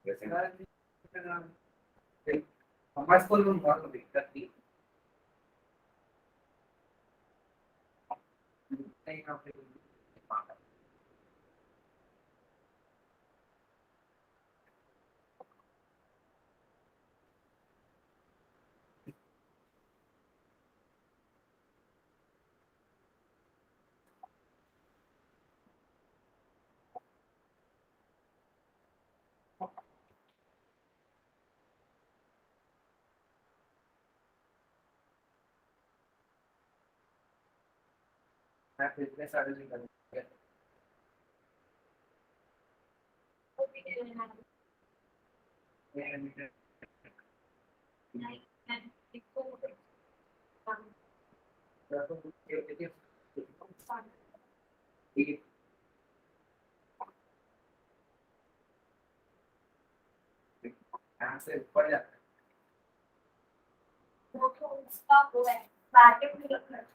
जैसे हमारे स्कूल में बहुत दिक्कत थी नहीं यहाँ पे मैं फिटनेस आगे नहीं करूँगा यहाँ से ऊपर जाता है वो तो उसका वो है पैकेट में रखना है।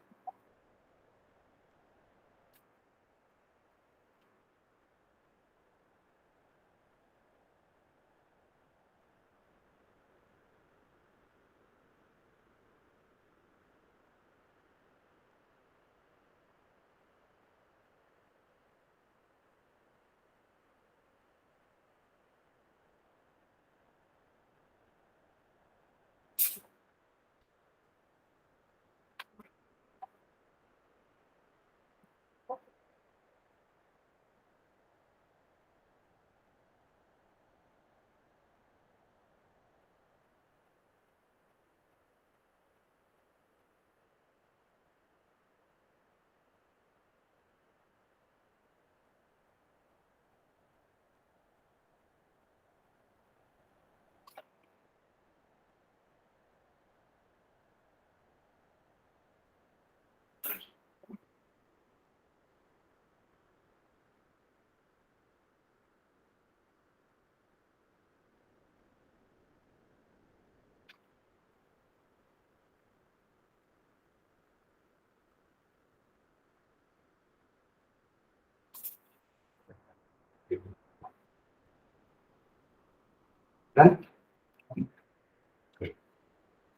डन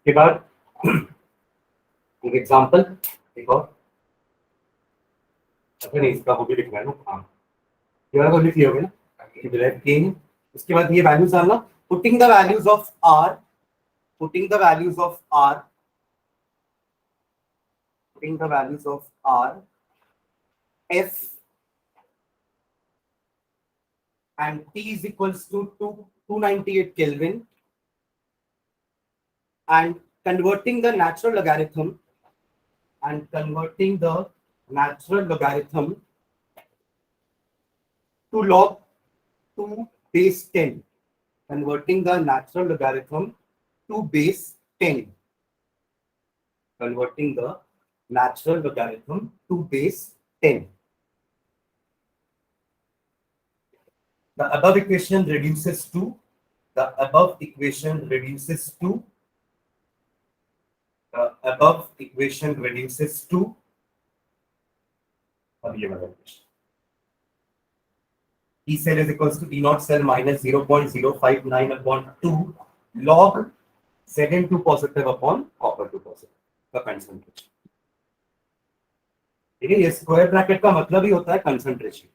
के बाद एक एग्जांपल एक और अच्छा नहीं इसका वो भी लिखना है ना हाँ ये वाला तो लिख लिया होगा ना कि डिराइव किंग उसके बाद ये वैल्यूज डालना putting the values of R putting the values of R putting the values of R F and T is equals to 298 Kelvin and converting the natural logarithm to log 2 base 10 converting the natural logarithm to base 10 converting the natural logarithm to base 10. The above equation reduces to the above equation reduces to the above equation reduces to E cell is equals to E naught cell minus 0.059 upon 2 log Zn2 positive upon copper 2 positive का concentration. ठीक है ये square bracket का मतलब ही होता है concentration.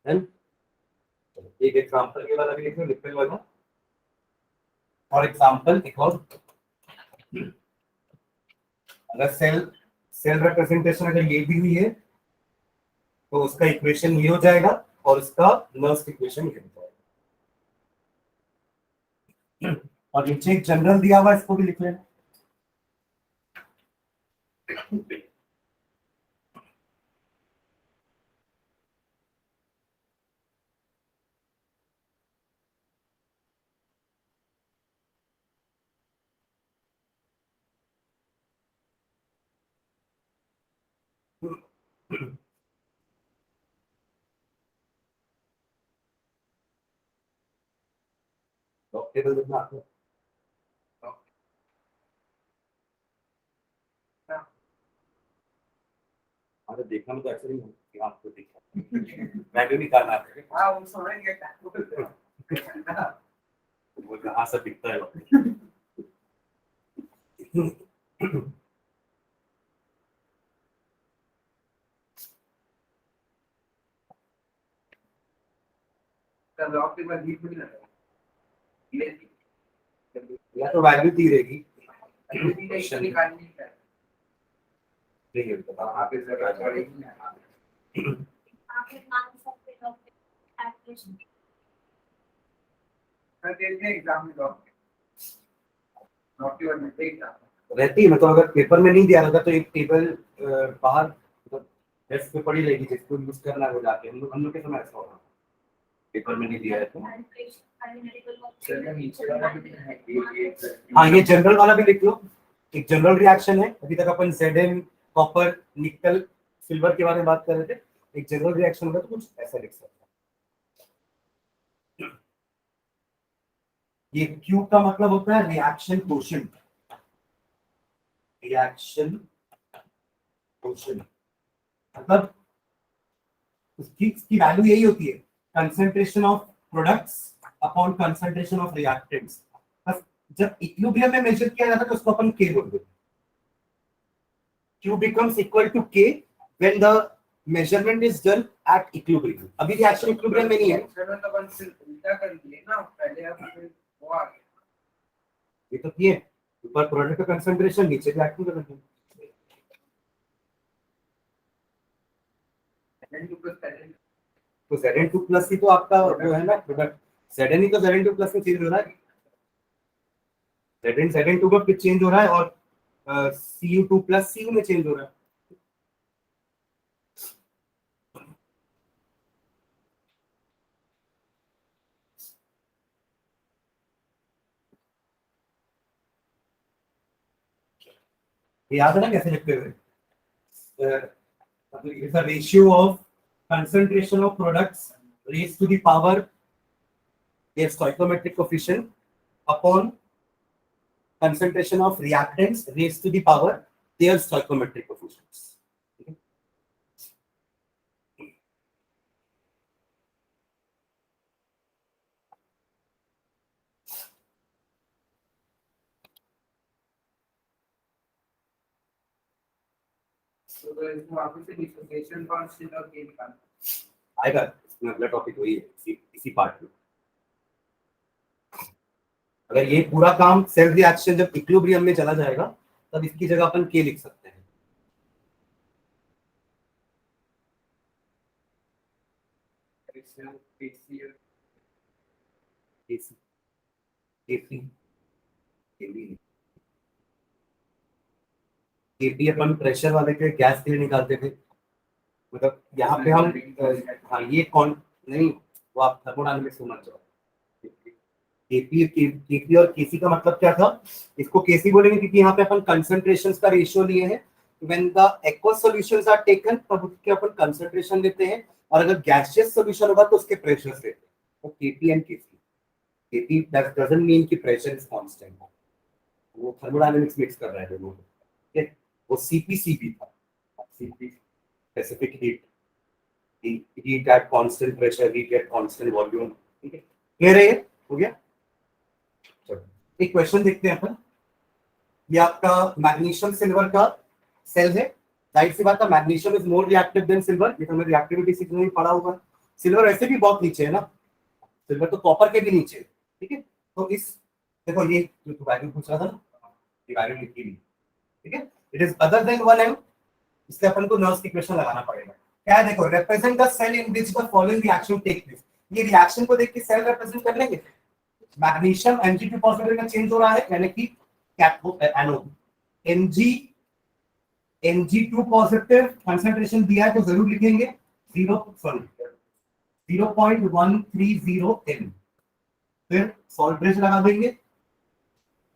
एक example के बाद अभी लिखो लिखते वाला और एग्जांपल एक और अगर सेल रिप्रेजेंटेशन अगर ये भी हुई है तो उसका इक्वेशन ये हो जाएगा और उसका नर्स इक्वेशन ये हो जाएगा और नीचे एक जनरल दिया हुआ इसको भी लिख लेना. लॉग टेबल देखना आपको अरे देखना तो ऐसे नहीं कि आपको देखा वैल्यू निकालना है हाँ वो समझ गया वो कहाँ से दिखता है लॉक के बाद हीट भी लगा या तो वैल्यू दी रहेगी निकालनी है नहीं है तो आप इस जगह पड़ेगी आपके मान सकते हो एप्लीकेशन सर देखते हैं एग्जाम में लॉक के बाद मिलते ही एग्जाम रहती है मतलब अगर पेपर में नहीं दिया रहता तो एक टेबल बाहर डेस्क पे पड़ी रहेगी जिसको यूज करना है वो जाके हम लोग के समय ऐसा होगा पेपर में नहीं दिया है तो नीचे वाला भी है हाँ ये जनरल वाला भी लिख लो एक जनरल रिएक्शन है अभी तक अपन Zn कॉपर निकल सिल्वर के बारे में बात कर रहे थे एक जनरल रिएक्शन होगा तो कुछ ऐसा लिख सकते हैं ये Q का मतलब होता है रिएक्शन कोशेंट मतलब उसकी वैल्यू यही होती है concentration of products upon concentration of reactants बस जब इक्विलिब्रियम में मेजर किया जाता है तो उसको अपन K बोल देते हैं Q becomes equal to K when the measurement is done at equilibrium अभी रिएक्शन इक्विलिब्रियम में नहीं है सर तो अपन उल्टा कर लिए ना पहले आप वो आ गया ये तो किए ऊपर प्रोडक्ट का कंसंट्रेशन नीचे रिएक्टेंट का कंसंट्रेशन तो Zn2+ ही तो आपका जो है ना प्रोडक्ट Zn ही तो Zn2+ में चेंज हो रहा है Zn2 का फिर चेंज हो रहा है और Cu2+ Cu में चेंज हो रहा है याद है ना कैसे लिखते हुए it's a ratio of concentration of products raised to the power their stoichiometric coefficient upon concentration of reactants raised to the power their stoichiometric coefficients. तो इसमें वापस से डिसोसिएशन कांस्टेंट और के निकालना आएगा इसमें अगला टॉपिक वही है इसी पार्ट में अगर ये पूरा काम सेल रिएक्शन जब इक्विलिब्रियम में चला जाएगा तब इसकी जगह अपन के लिख सकते हैं केपी अपन प्रेशर वाले के गैस के लिए निकालते थे मतलब यहाँ पे हम हाँ ये कौन नहीं वो आप थर्मोडायनामिक्स समझ जाओ केपी और केसी का मतलब क्या था इसको केसी बोलेंगे क्योंकि यहाँ पे अपन कंसंट्रेशंस का रेशियो लिए हैं when the aqueous solutions are taken तब उसके अपन कंसंट्रेशन लेते हैं और अगर गैसियस सॉल्यूशन होगा तो उसके प्रेशर से तो KP and KC KP doesn't mean कि प्रेशर इज कांस्टेंट वो थर्मोडायनामिक्स मिक्स कर रहा है दोनों ठीक है वो सीपीसीबी था CP specific heat at constant pressure heat at constant volume ठीक है क्लियर है ये हो गया चलो एक क्वेश्चन देखते हैं अपन ये आपका मैग्नीशियम सिल्वर का सेल है जाहिर सी बात है magnesium is more reactive than silver ये तो हमें रिएक्टिविटी सीखने में पढ़ा होगा सिल्वर ऐसे भी बहुत नीचे है ना सिल्वर तो कॉपर के भी नीचे ठीक है तो इस देखो ये जो वैल्यू पूछ रहा था ना ये वैल्यू लिखी हुई ठीक है it is other than 1m इसलिए अपन को नर्व्स इक्वेशन लगाना पड़ेगा क्या है देखो represent the cell in which the following reaction take place ये रिएक्शन को देख के सेल रिप्रेजेंट कर लेंगे मैग्नीशियम Mg2 पॉजिटिव में चेंज हो रहा है यानी कि cathode anode Mg2 positive concentration दिया है तो जरूर लिखेंगे 0.130 m फिर सॉल्ट ब्रिज लगा देंगे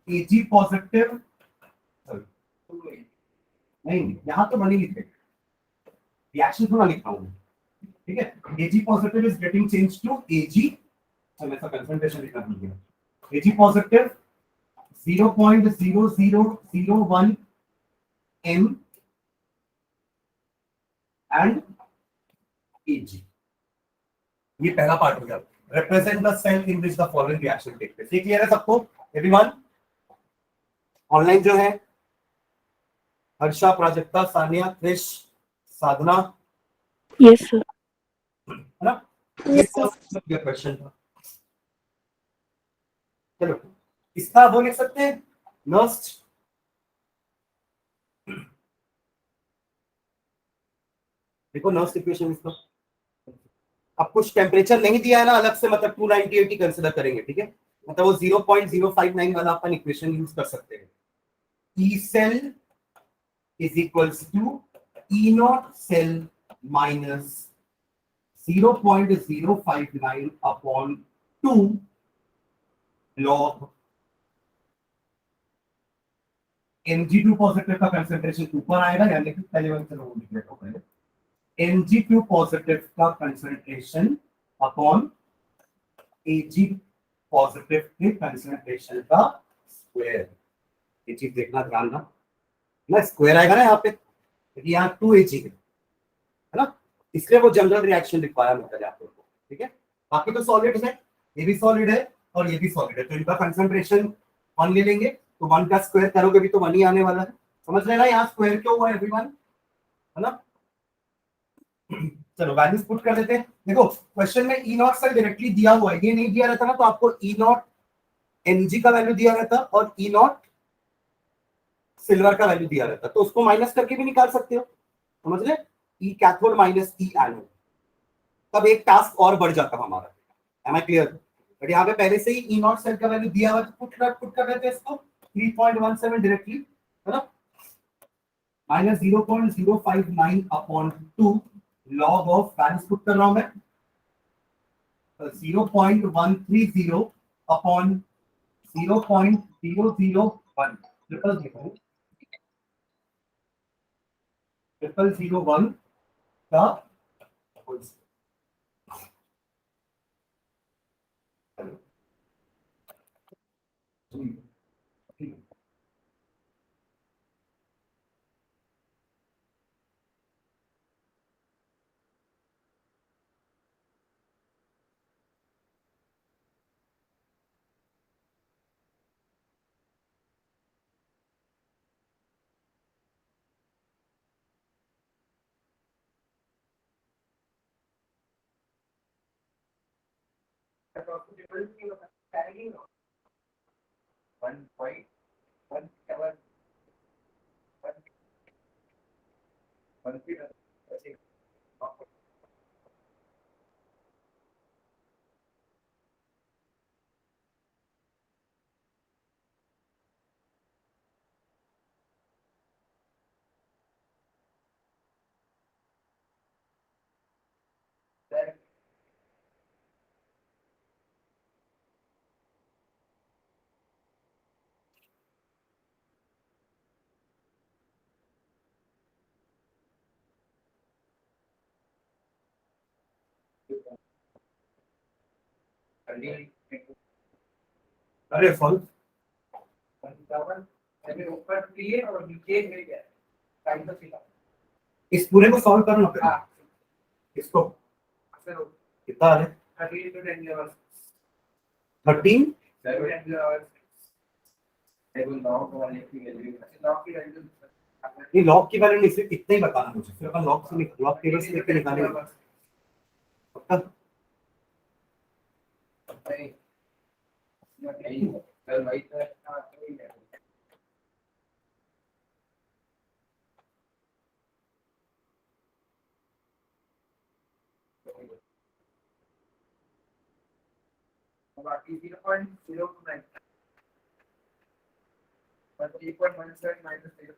Ag पॉजिटिव नहीं यहाँ तो बनी लिखे रिएक्शन थोड़ा लिखा हूँ ठीक है Ag positive is getting change to Ag मैं इसका कंसंट्रेशन लिखना भूल गया Ag positive 0.0001 m and Ag. ये पहला पार्ट हो गया. Represent the cell in which the following reaction take place. ये क्लियर है सबको? Everyone? ऑनलाइन जो है हर्षा, प्राजक्ता, सानिया, क्रिश, साधना, यस सर। है ना? ये क्वेश्चन था. चलो इसका वो लिख सकते हैं नर्स्ट. देखो नर्स्ट इक्वेशन इसका. अब कुछ टेम्परेचर नहीं दिया है ना अलग से, मतलब 298 कंसिडर करेंगे. ठीक है, मतलब वो 0.059 वाला अपन इक्वेशन यूज कर सकते हैं. E cell is equals to E naught cell minus 0.059 upon 2 log Mg2 positive का कंसंट्रेशन ऊपर आएगा, यानी कि पहले वाले चलो वो लिख लेता हूं. Mg2 पॉजिटिव का कंसंट्रेशन अपॉन Ag पॉजिटिव के कंसंट्रेशन का स्क्वायर. ये चीज देखना ध्यान ना स्क्वायर आएगा ना यहाँ पे, क्योंकि यहाँ 2Ag है ना, इसलिए वो जनरल रिएक्शन लिखवाया मैंने आप लोगों को. ठीक है, बाकी तो सॉलिड है, ये भी सॉलिड है और ये भी सॉलिड है, तो इनका कंसंट्रेशन 1 ले लेंगे, तो 1 का स्क्वायर करोगे भी तो 1 ही आने वाला है. समझ रहे ना यहाँ स्क्वायर क्यों हुआ है एवरीवन, है ना. चलो वैल्यूज पुट कर देते हैं. देखो क्वेश्चन में ई नॉट सेल डायरेक्टली दिया हुआ है, ये नहीं दिया रहता ना तो आपको ई नॉट Mg का वैल्यू दिया रहता और ई नॉट सिल्वर का वैल्यू दिया रहता, तो उसको माइनस करके भी निकाल सकते हो. समझ रहे, ई कैथोड माइनस ई एनोड, तब एक टास्क और बढ़ जाता हमारा. M I clear? बट यहाँ पे पहले से ही ई नॉट सेल का वैल्यू दिया हुआ, तो पुट कर देते हैं इसको 3.17 डायरेक्टली, है ना. Minus 0.059 upon 2 log of values put कर रहा हूं मैं 0.130 अपॉन 0.001 ट्रिपल 001 का अरे सॉल्व ऊपर दिए और नीचे मिल गया टाइम तो सीधा. इस पूरे को सॉल्व करना फिर. हाँ इसको फिर कितना आ रहा है 13 to 10 levels 13 10 levels log वाले की वैल्यू ये लॉग की वैल्यू नहीं, सिर्फ इतना ही बताना मुझे, फिर अपन लॉग से लॉग टेबल से लेके निकालेंगे. पक्का? चल भाई बाकी 0.029 but 3.17 minus 0.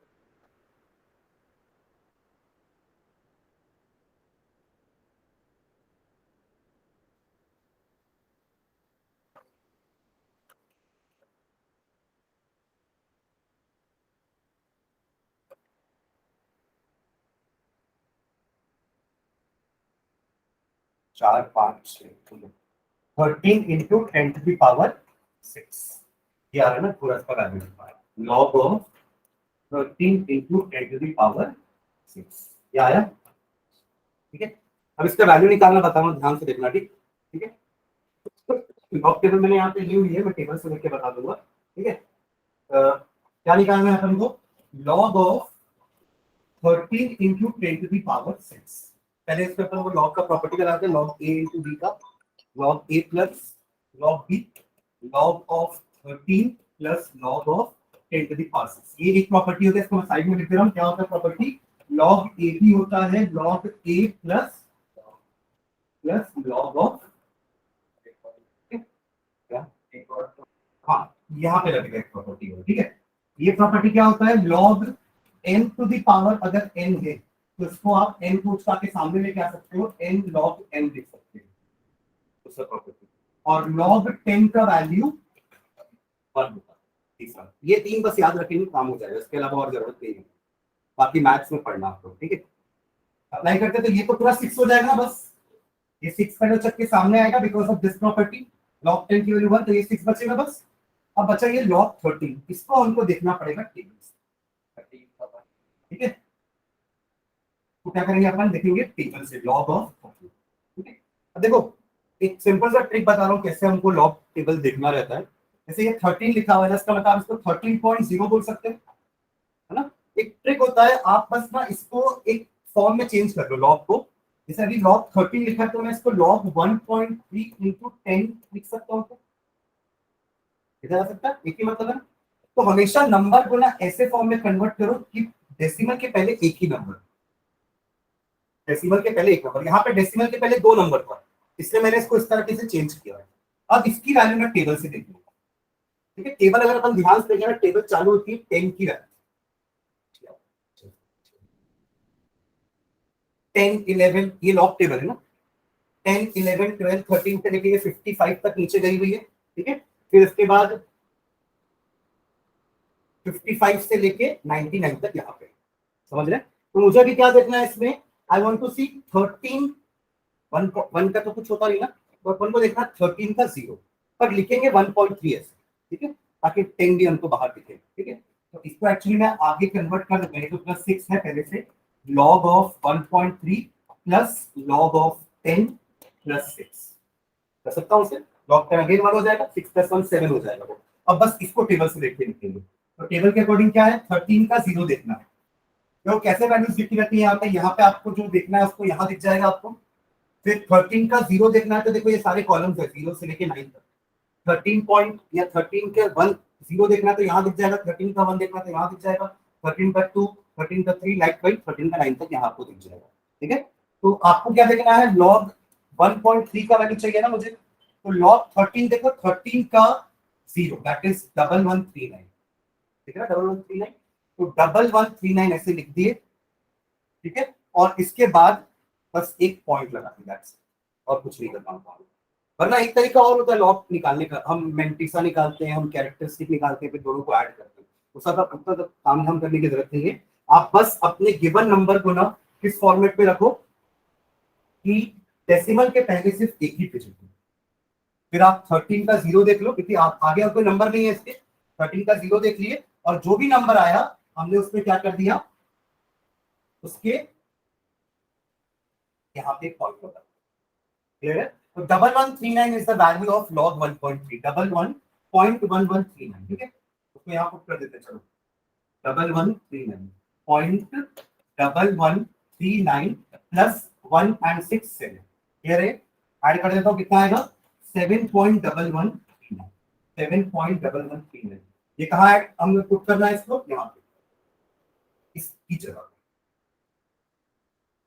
चार 5 6 13 into 10 to the power 6 ये आ रहा है ना पूरा इसका वैल्यू लिखा है log of 13 into 10 to the power 6 ये आया ठीक है। अब इसका वैल्यू निकालना बताऊंगा ध्यान से देखना ठीक ठीक है। लॉग टेबल मैंने यहाँ पे ली हुई है मैं टेबल से लेके बता दूंगा ठीक है। क्या निकालना है अपन को log of 13 into 10 to the power 6 पहले इसमें अपन को log का प्रॉपर्टी लगाते हैं log a into b का log a plus log b log of 13 plus log of 10 to the power 6 ये एक प्रॉपर्टी होता है इसको मैं साइड में लिख दे रहा हूँ क्या होता है प्रॉपर्टी log a b होता है log a plus log of क्या हाँ यहाँ पे लगेगा एक प्रॉपर्टी हो ठीक है। ये प्रॉपर्टी क्या होता है log n to the power अगर n है तो इसको आप n को उसका के सामने लेके आ सकते हो n log n लिख सकते हो दूसरा प्रॉपर्टी और log 10 का वैल्यू 1 होता है तीसरा। ये तीन बस याद रखेंगे काम हो जाएगा इसके अलावा और जरूरत नहीं है बाकी मैथ्स में पढ़ना आपको ठीक है। अप्लाई करते तो ये तो पूरा 6 हो जाएगा बस ये 6 का जो चक के सामने आएगा because of this property log 10 की वैल्यू 1 तो ये 6 बचेगा बस। अब बचा ये log 13 इसको हमको देखना पड़ेगा टेबल से ठीक है। तो क्या करेंगे अपन देखेंगे टेबल से log ऑफ 13 ठीक है। अब देखो एक सिंपल सा ट्रिक बता रहा हूँ कैसे हमको log टेबल देखना रहता है। जैसे ये 13 लिखा हुआ है इसका मतलब इसको 13.0 बोल सकते हैं है ना। एक ट्रिक होता है आप बस ना इसको एक फॉर्म में चेंज कर लो log को जैसे अभी log 13 लिखा है तो मैं इसको log 1.3 into 10 लिख सकता हूँ इधर आ सकता है एक ही मतलब है। तो हमेशा नंबर को ना ऐसे फॉर्म में कन्वर्ट करो कि डेसिमल के पहले एक ही नंबर डेसिमल के पहले एक नंबर यहाँ पे डेसिमल के पहले 2 नंबर था इसलिए मैंने इसको इस तरीके से चेंज किया है। अब इसकी वैल्यू मैं टेबल से देख लूंगा ठीक है। टेबल अगर अपन ध्यान से देखें ना टेबल चालू होती है 10 की वैल्यू 10 11 ये लॉग टेबल है ना 10 11 12 13 से लेके 55 तक नीचे गई हुई है ठीक है। फिर इसके बाद 55 से लेके 99 तक यहाँ पे समझ रहे। तो मुझे भी क्या देखना है इसमें आई वांट टू सी 13 1 का तो कुछ होता नहीं ना तो अपन को देखना 13 का 0 पर लिखेंगे 1.3 ऐसे ठीक है ताकि 10 भी हमको बाहर दिखे ठीक है। तो इसको एक्चुअली मैं आगे कन्वर्ट कर मेरे को प्लस 6 है पहले से log of 1.3 plus log of 10 plus 6 कर सकता हूँ उसे log 10 अगेन 1 हो जाएगा 6 plus 1 7 हो जाएगा वो। अब बस इसको टेबल से देख के लिखेंगे तो टेबल के अकॉर्डिंग क्या है 13 का 0 देखना है तो कैसे वैल्यूज दिखी रहती है यहाँ पे आपको जो देखना है उसको यहाँ दिख जाएगा आपको। फिर 13 का 0 देखना है तो देखो ये सारे कॉलम्स है 0 से लेके 9 तक 13 पॉइंट या 13 के 1 0 देखना है तो यहाँ दिख जाएगा 13 का 1 देखना है तो यहाँ दिख जाएगा 13 का 2 13 का 3 लाइक वाइज 13 का 9 तक यहाँ आपको दिख जाएगा ठीक है। तो आपको क्या देखना है log 1.3 का वैल्यू चाहिए ना मुझे तो log 13 देखो 13 का 0 दैट इज 1139 ठीक है 1139 तो 1139 ऐसे लिख दिए ठीक है। और इसके बाद बस एक पॉइंट लगा दिया और कुछ नहीं करना होता वरना एक तरीका और होता है log निकालने का हम मेंटिसा निकालते हैं हम कैरेक्टरिस्टिक निकालते हैं फिर दोनों को ऐड करते हैं उसका उतना काम धाम करने की जरूरत नहीं है। आप बस अपने गिवन नंबर को ना किस फॉर्मेट में रखो कि डेसिमल के पहले सिर्फ एक ही डिजिट हो फिर आप 13 का 0 देख लो क्योंकि आप आगे और कोई नंबर नहीं है इसके 13 का 0 देख लिए और जो भी नंबर आया हमने उसमें क्या कर दिया उसके यहाँ पे पॉइंट होगा क्लियर है। तो 1139 is the value of log 1.3 11.1139 ठीक है उसको यहाँ पुट कर देते चलो 1139.1139 प्लस 1 and 6 7 क्लियर है। ऐड कर देता हूँ कितना आएगा 7.1139 ये कहाँ है हमने पुट करना है इसको यहाँ पे इसकी जगह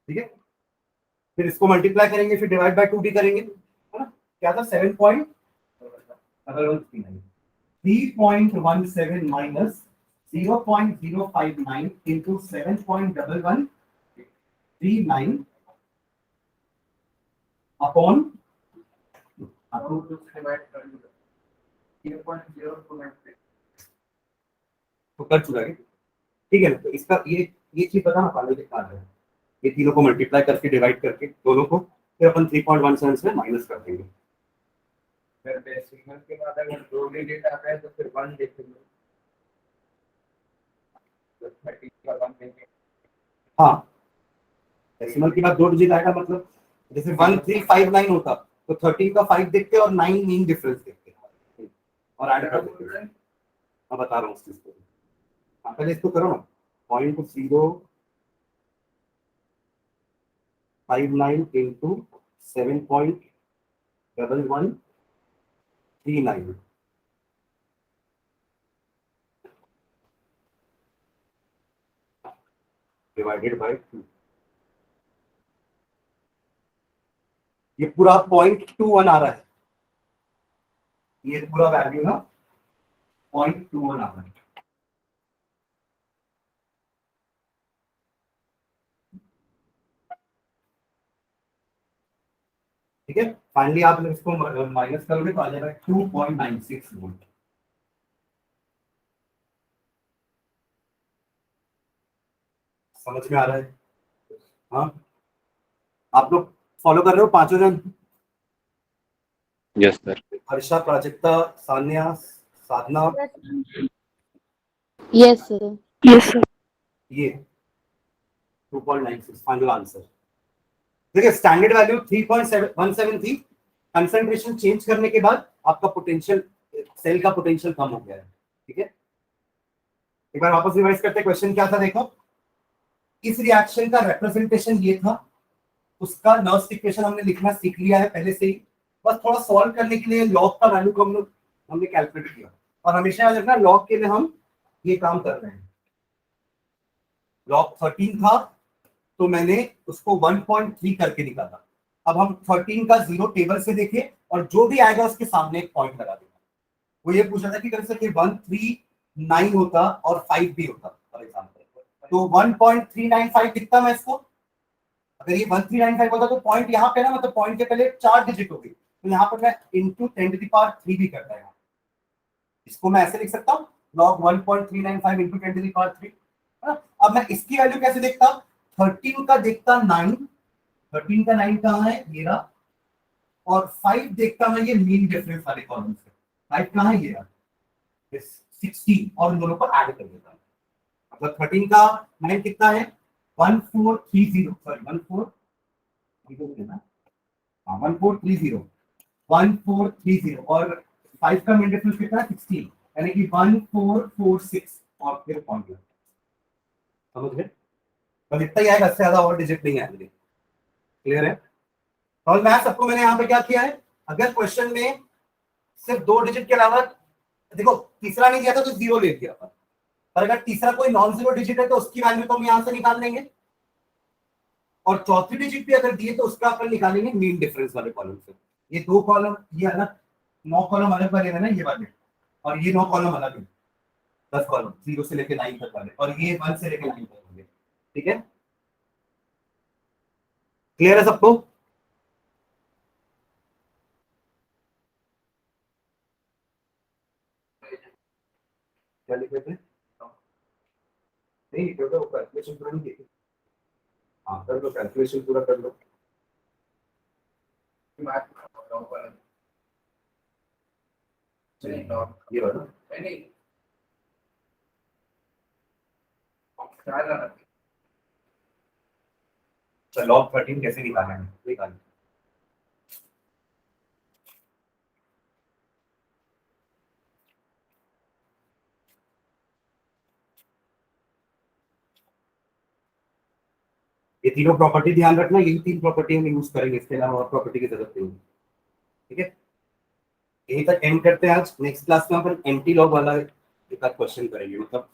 ठीक है। फिर इसको मल्टीप्लाई करेंगे फिर डिवाइड बाय 2 भी करेंगे है ना क्या था 7.1139 3.17 माइनस 0.059 into 7.1139 upon तो कर चुका है ठीक है ना। तो इसका ये चीज पता ना पाले कितना है ये तीनों को मल्टीप्लाई करके डिवाइड करके दोनों को फिर अपन 3.17 से माइनस कर देंगे फिर डेसिमल के बाद अगर 2 डिजिट आता है तो फिर 1 डेसिमल, तो 30 का 1 देंगे। हाँ, डेसिमल के बाद 2 डिजिट आएगा, मतलब जैसे 1359 होता तो 13 का 5 देखते और 9 मीन डिफरेंस देखते और ऐड कर देते। मैं बता रहा हूँ उस चीज को। हाँ, पहले इसको करो ना, 0.059 इंटू 7.1139 डिवाइडेड बाय 2। ये पूरा 0.21 आ रहा है, ये पूरा वैल्यू ना 0.21 आ रहा है। ठीक है, फाइनली आप इसको माइनस करोगे तो आ जाएगा 2.96 वोल्ट। समझ में आ रहा है? हाँ, आप लोग फॉलो कर रहे हो पांचों जन? Yes sir. Harsha, Prajakta, Sanya, Sadhana, Yes, sir. Yes, sir. ये 2.96 फाइनल आंसर। देखिए स्टैंडर्ड वैल्यू 3.17 थी, कंसंट्रेशन चेंज करने के बाद आपका पोटेंशियल, सेल का पोटेंशियल कम हो गया है। ठीक है, एक बार वापस रिवाइज करते हैं। क्वेश्चन क्या था देखो, इस रिएक्शन का रिप्रेजेंटेशन ये था, उसका नर्व्स इक्वेशन हमने लिखना सीख लिया है पहले से ही, बस थोड़ा सॉल्व करने के लिए लॉग का वैल्यू को हमने कैलकुलेट किया, और हमेशा याद रखना लॉग के लिए हम ये काम कर रहे हैं। लॉग 13 था तो मैंने उसको 1.3 करके निकाला। अब हम 13 का 0 टेबल से देखें और जो भी आएगा उसके सामने एक पॉइंट लगा देगा। वो ये पूछा था कि कर सके 139 होता और 5 भी होता फॉर एग्जांपल, तो 1.395 दिखता मैं इसको। अगर ये 1395 होता तो पॉइंट यहाँ पे ना, मतलब पॉइंट के पहले 4 डिजिट हो गई, तो यहाँ पर मैं इंटू 10⁻³ भी करता है। इसको मैं ऐसे लिख सकता हूँ log 1.395 इंटू 10⁻³। अब मैं इसकी वैल्यू कैसे देखता, 13 का देखता 9, 13 का 9 कहाँ है, ये रहा, और 5 देखता मैं ये मीन डिफरेंस वाले कॉलम से। 5 कहाँ है, ये रहा, 16, और इन दोनों को ऐड कर देता हूँ। मतलब 13 का 9 कितना है, 1430, सॉरी 1430, और 5 का मीन डिफरेंस कितना है, 16, यानी कि 1446, और फिर पॉइंट समझ गए। बस इतना ही आएगा, इससे ज्यादा और डिजिट नहीं आएंगे। क्लियर है? और मैं सबको मैंने यहाँ पे क्या किया है, अगर क्वेश्चन में सिर्फ 2 डिजिट के अलावा, देखो तीसरा नहीं दिया था तो 0 ले दिया था, पर अगर तीसरा कोई नॉन 0 डिजिट है तो उसकी वैल्यू तो हम यहाँ से निकाल लेंगे, और चौथी डिजिट भी अगर दिए तो उसका अपन निकालेंगे मीन डिफरेंस वाले कॉलम से। ये 2 कॉलम, ये अलग 9 कॉलम अलग बने ना ये वाले, और ये 9 कॉलम अलग है, 10 कॉलम 0 से लेके 9 तक वाले, और ये 1 से लेके 9 तक वाले। ठीक है, क्लियर है सबको? क्या लिख रहे थे? नहीं क्योंकि वो कैलकुलेशन पूरा नहीं की। हाँ कर लो, कैलकुलेशन पूरा कर लो। ये वाला log 13 कैसे निकालना है, निकालना। ये तीनों प्रॉपर्टी ध्यान रखना, यही 3 प्रॉपर्टी हम यूज करेंगे, इसके अलावा और प्रॉपर्टी की जरूरत नहीं है। ठीक है, यही तक एंड करते हैं आज। नेक्स्ट क्लास में अपन एंटी लॉग वाला एक क्वेश्चन करेंगे, मतलब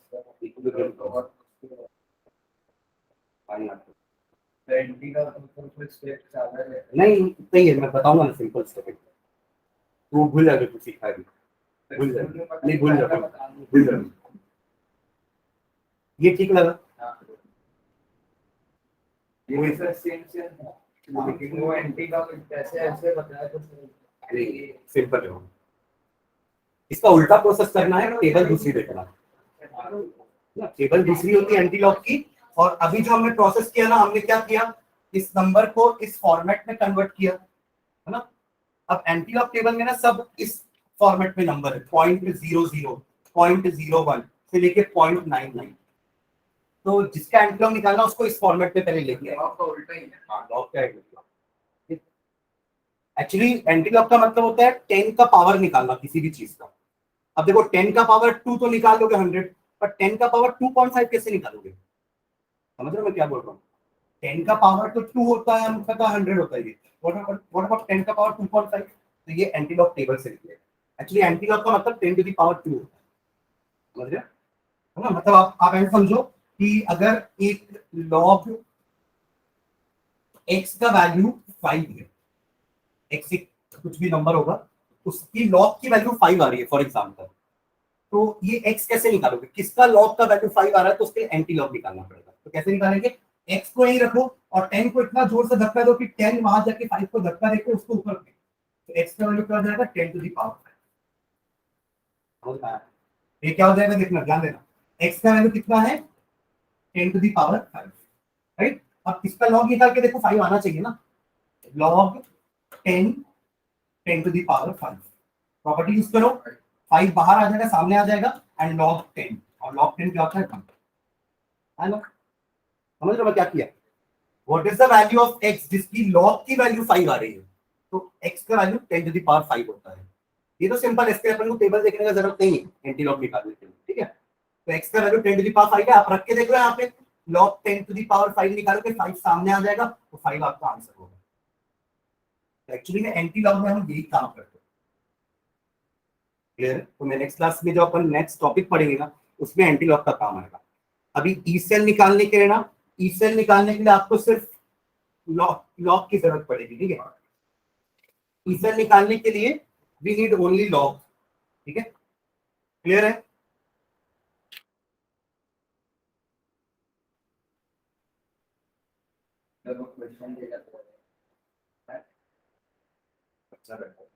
नहीं सही है, मैं बताऊंगा ना सिंपल स्टेप। तू भूल जाएगा, तू सीखा है, भूल जाएगा, नहीं भूल जाएगा, भूल जाएगा। ये ठीक लगा? सिंपल है, इसका उल्टा प्रोसेस करना है, टेबल दूसरी देखना। टेबल दूसरी होती है एंटी लॉग की, और अभी जो हमने प्रोसेस किया ना, हमने क्या किया, इस नंबर को इस फॉर्मेट में कन्वर्ट किया है ना। अब एंटी लॉक टेबल में ना सब इस फॉर्मेट में नंबर है, 0.00, 0.01 से लेके 0.99। तो जिसका एंटी लॉक निकालना उसको इस फॉर्मेट में पहले लेके आए। लॉक का उल्टा ही है। हाँ, लॉक का एक्चुअली एंटी लॉक का मतलब होता है 10 का पावर निकालना किसी भी चीज का। अब देखो 10 का पावर 2 तो निकाल लोगे 100, पर 10 का पावर 2.5 कैसे निकालोगे? समझ रहे हो मैं क्या बोल रहा हूँ? 10 का पावर तो 2 होता है, हम पता 100 होता है ये। व्हाट अबाउट 10 का पावर 2.5? तो ये एंटी लॉक टेबल से निकले। एक्चुअली एंटी लॉक का मतलब 10 टू द पावर 2 होता है, समझ रहे हो? है ना? मतलब आप ऐसे समझो कि अगर एक लॉग x का वैल्यू 5 है, x एक कुछ भी नंबर होगा, उसकी लॉग की वैल्यू 5 आ रही है फॉर एग्जांपल, तो ये x कैसे निकालोगे? किसका लॉग का वैल्यू 5 आ रहा है तो उसके लिए एंटी लॉग निकालना पड़ेगा। तो कैसे निकालेंगे? x को यहीं रखो और 10 को इतना जोर से धक्का दो कि 10 वहां जाके 5 को धक्का देके उसको ऊपर फेंको। तो x का वैल्यू क्या हो जाएगा? 10 टू द पावर 5। समझ में आया? ये क्या हो जाएगा देखना, ध्यान देना। x का वैल्यू कितना है? 10 टू द पावर 5, राइट? अब इसका लॉग निकाल के देखो 5 आना चाहिए ना। Log 10 10 to the power 5, property use करो, 5 बाहर आ जाएगा, सामने आ जाएगा, एंड लॉग 10, और लॉग 10 क्या होता है? 1। है ना? समझ रहे हो मैं क्या किया? What is the value of x जिसकी लॉग की वैल्यू 5 आ रही है? तो x का वैल्यू 10 टू द पावर 5 होता है। ये तो सिंपल, इसके अपन को टेबल देखने का जरूरत नहीं है एंटी लॉग निकालने के लिए, ठीक है? तो x का वैल्यू 10 टू द पावर 5 है, आप रख के देख लो यहाँ पे, लॉग 10 टू द पावर 5 निकालोगे, 5 सामने आ जाएगा, तो 5 आपका आंसर होगा। एक्चुअली में एंटी लॉग में हम यही काम करते हैं। क्लियर है? तो मैं नेक्स्ट क्लास में जो अपन नेक्स्ट टॉपिक पढ़ेंगे ना, उसमें एंटी लॉग का काम आएगा। अभी ई सेल निकालने के लिए ना, ई सेल निकालने के लिए आपको सिर्फ लॉग की जरूरत पड़ेगी, ठीक है? ई सेल निकालने के लिए वी नीड ओनली लॉग, ठीक है? क्लियर है? जब वो क्वेश्चन देगा तो अच्छा बैठो।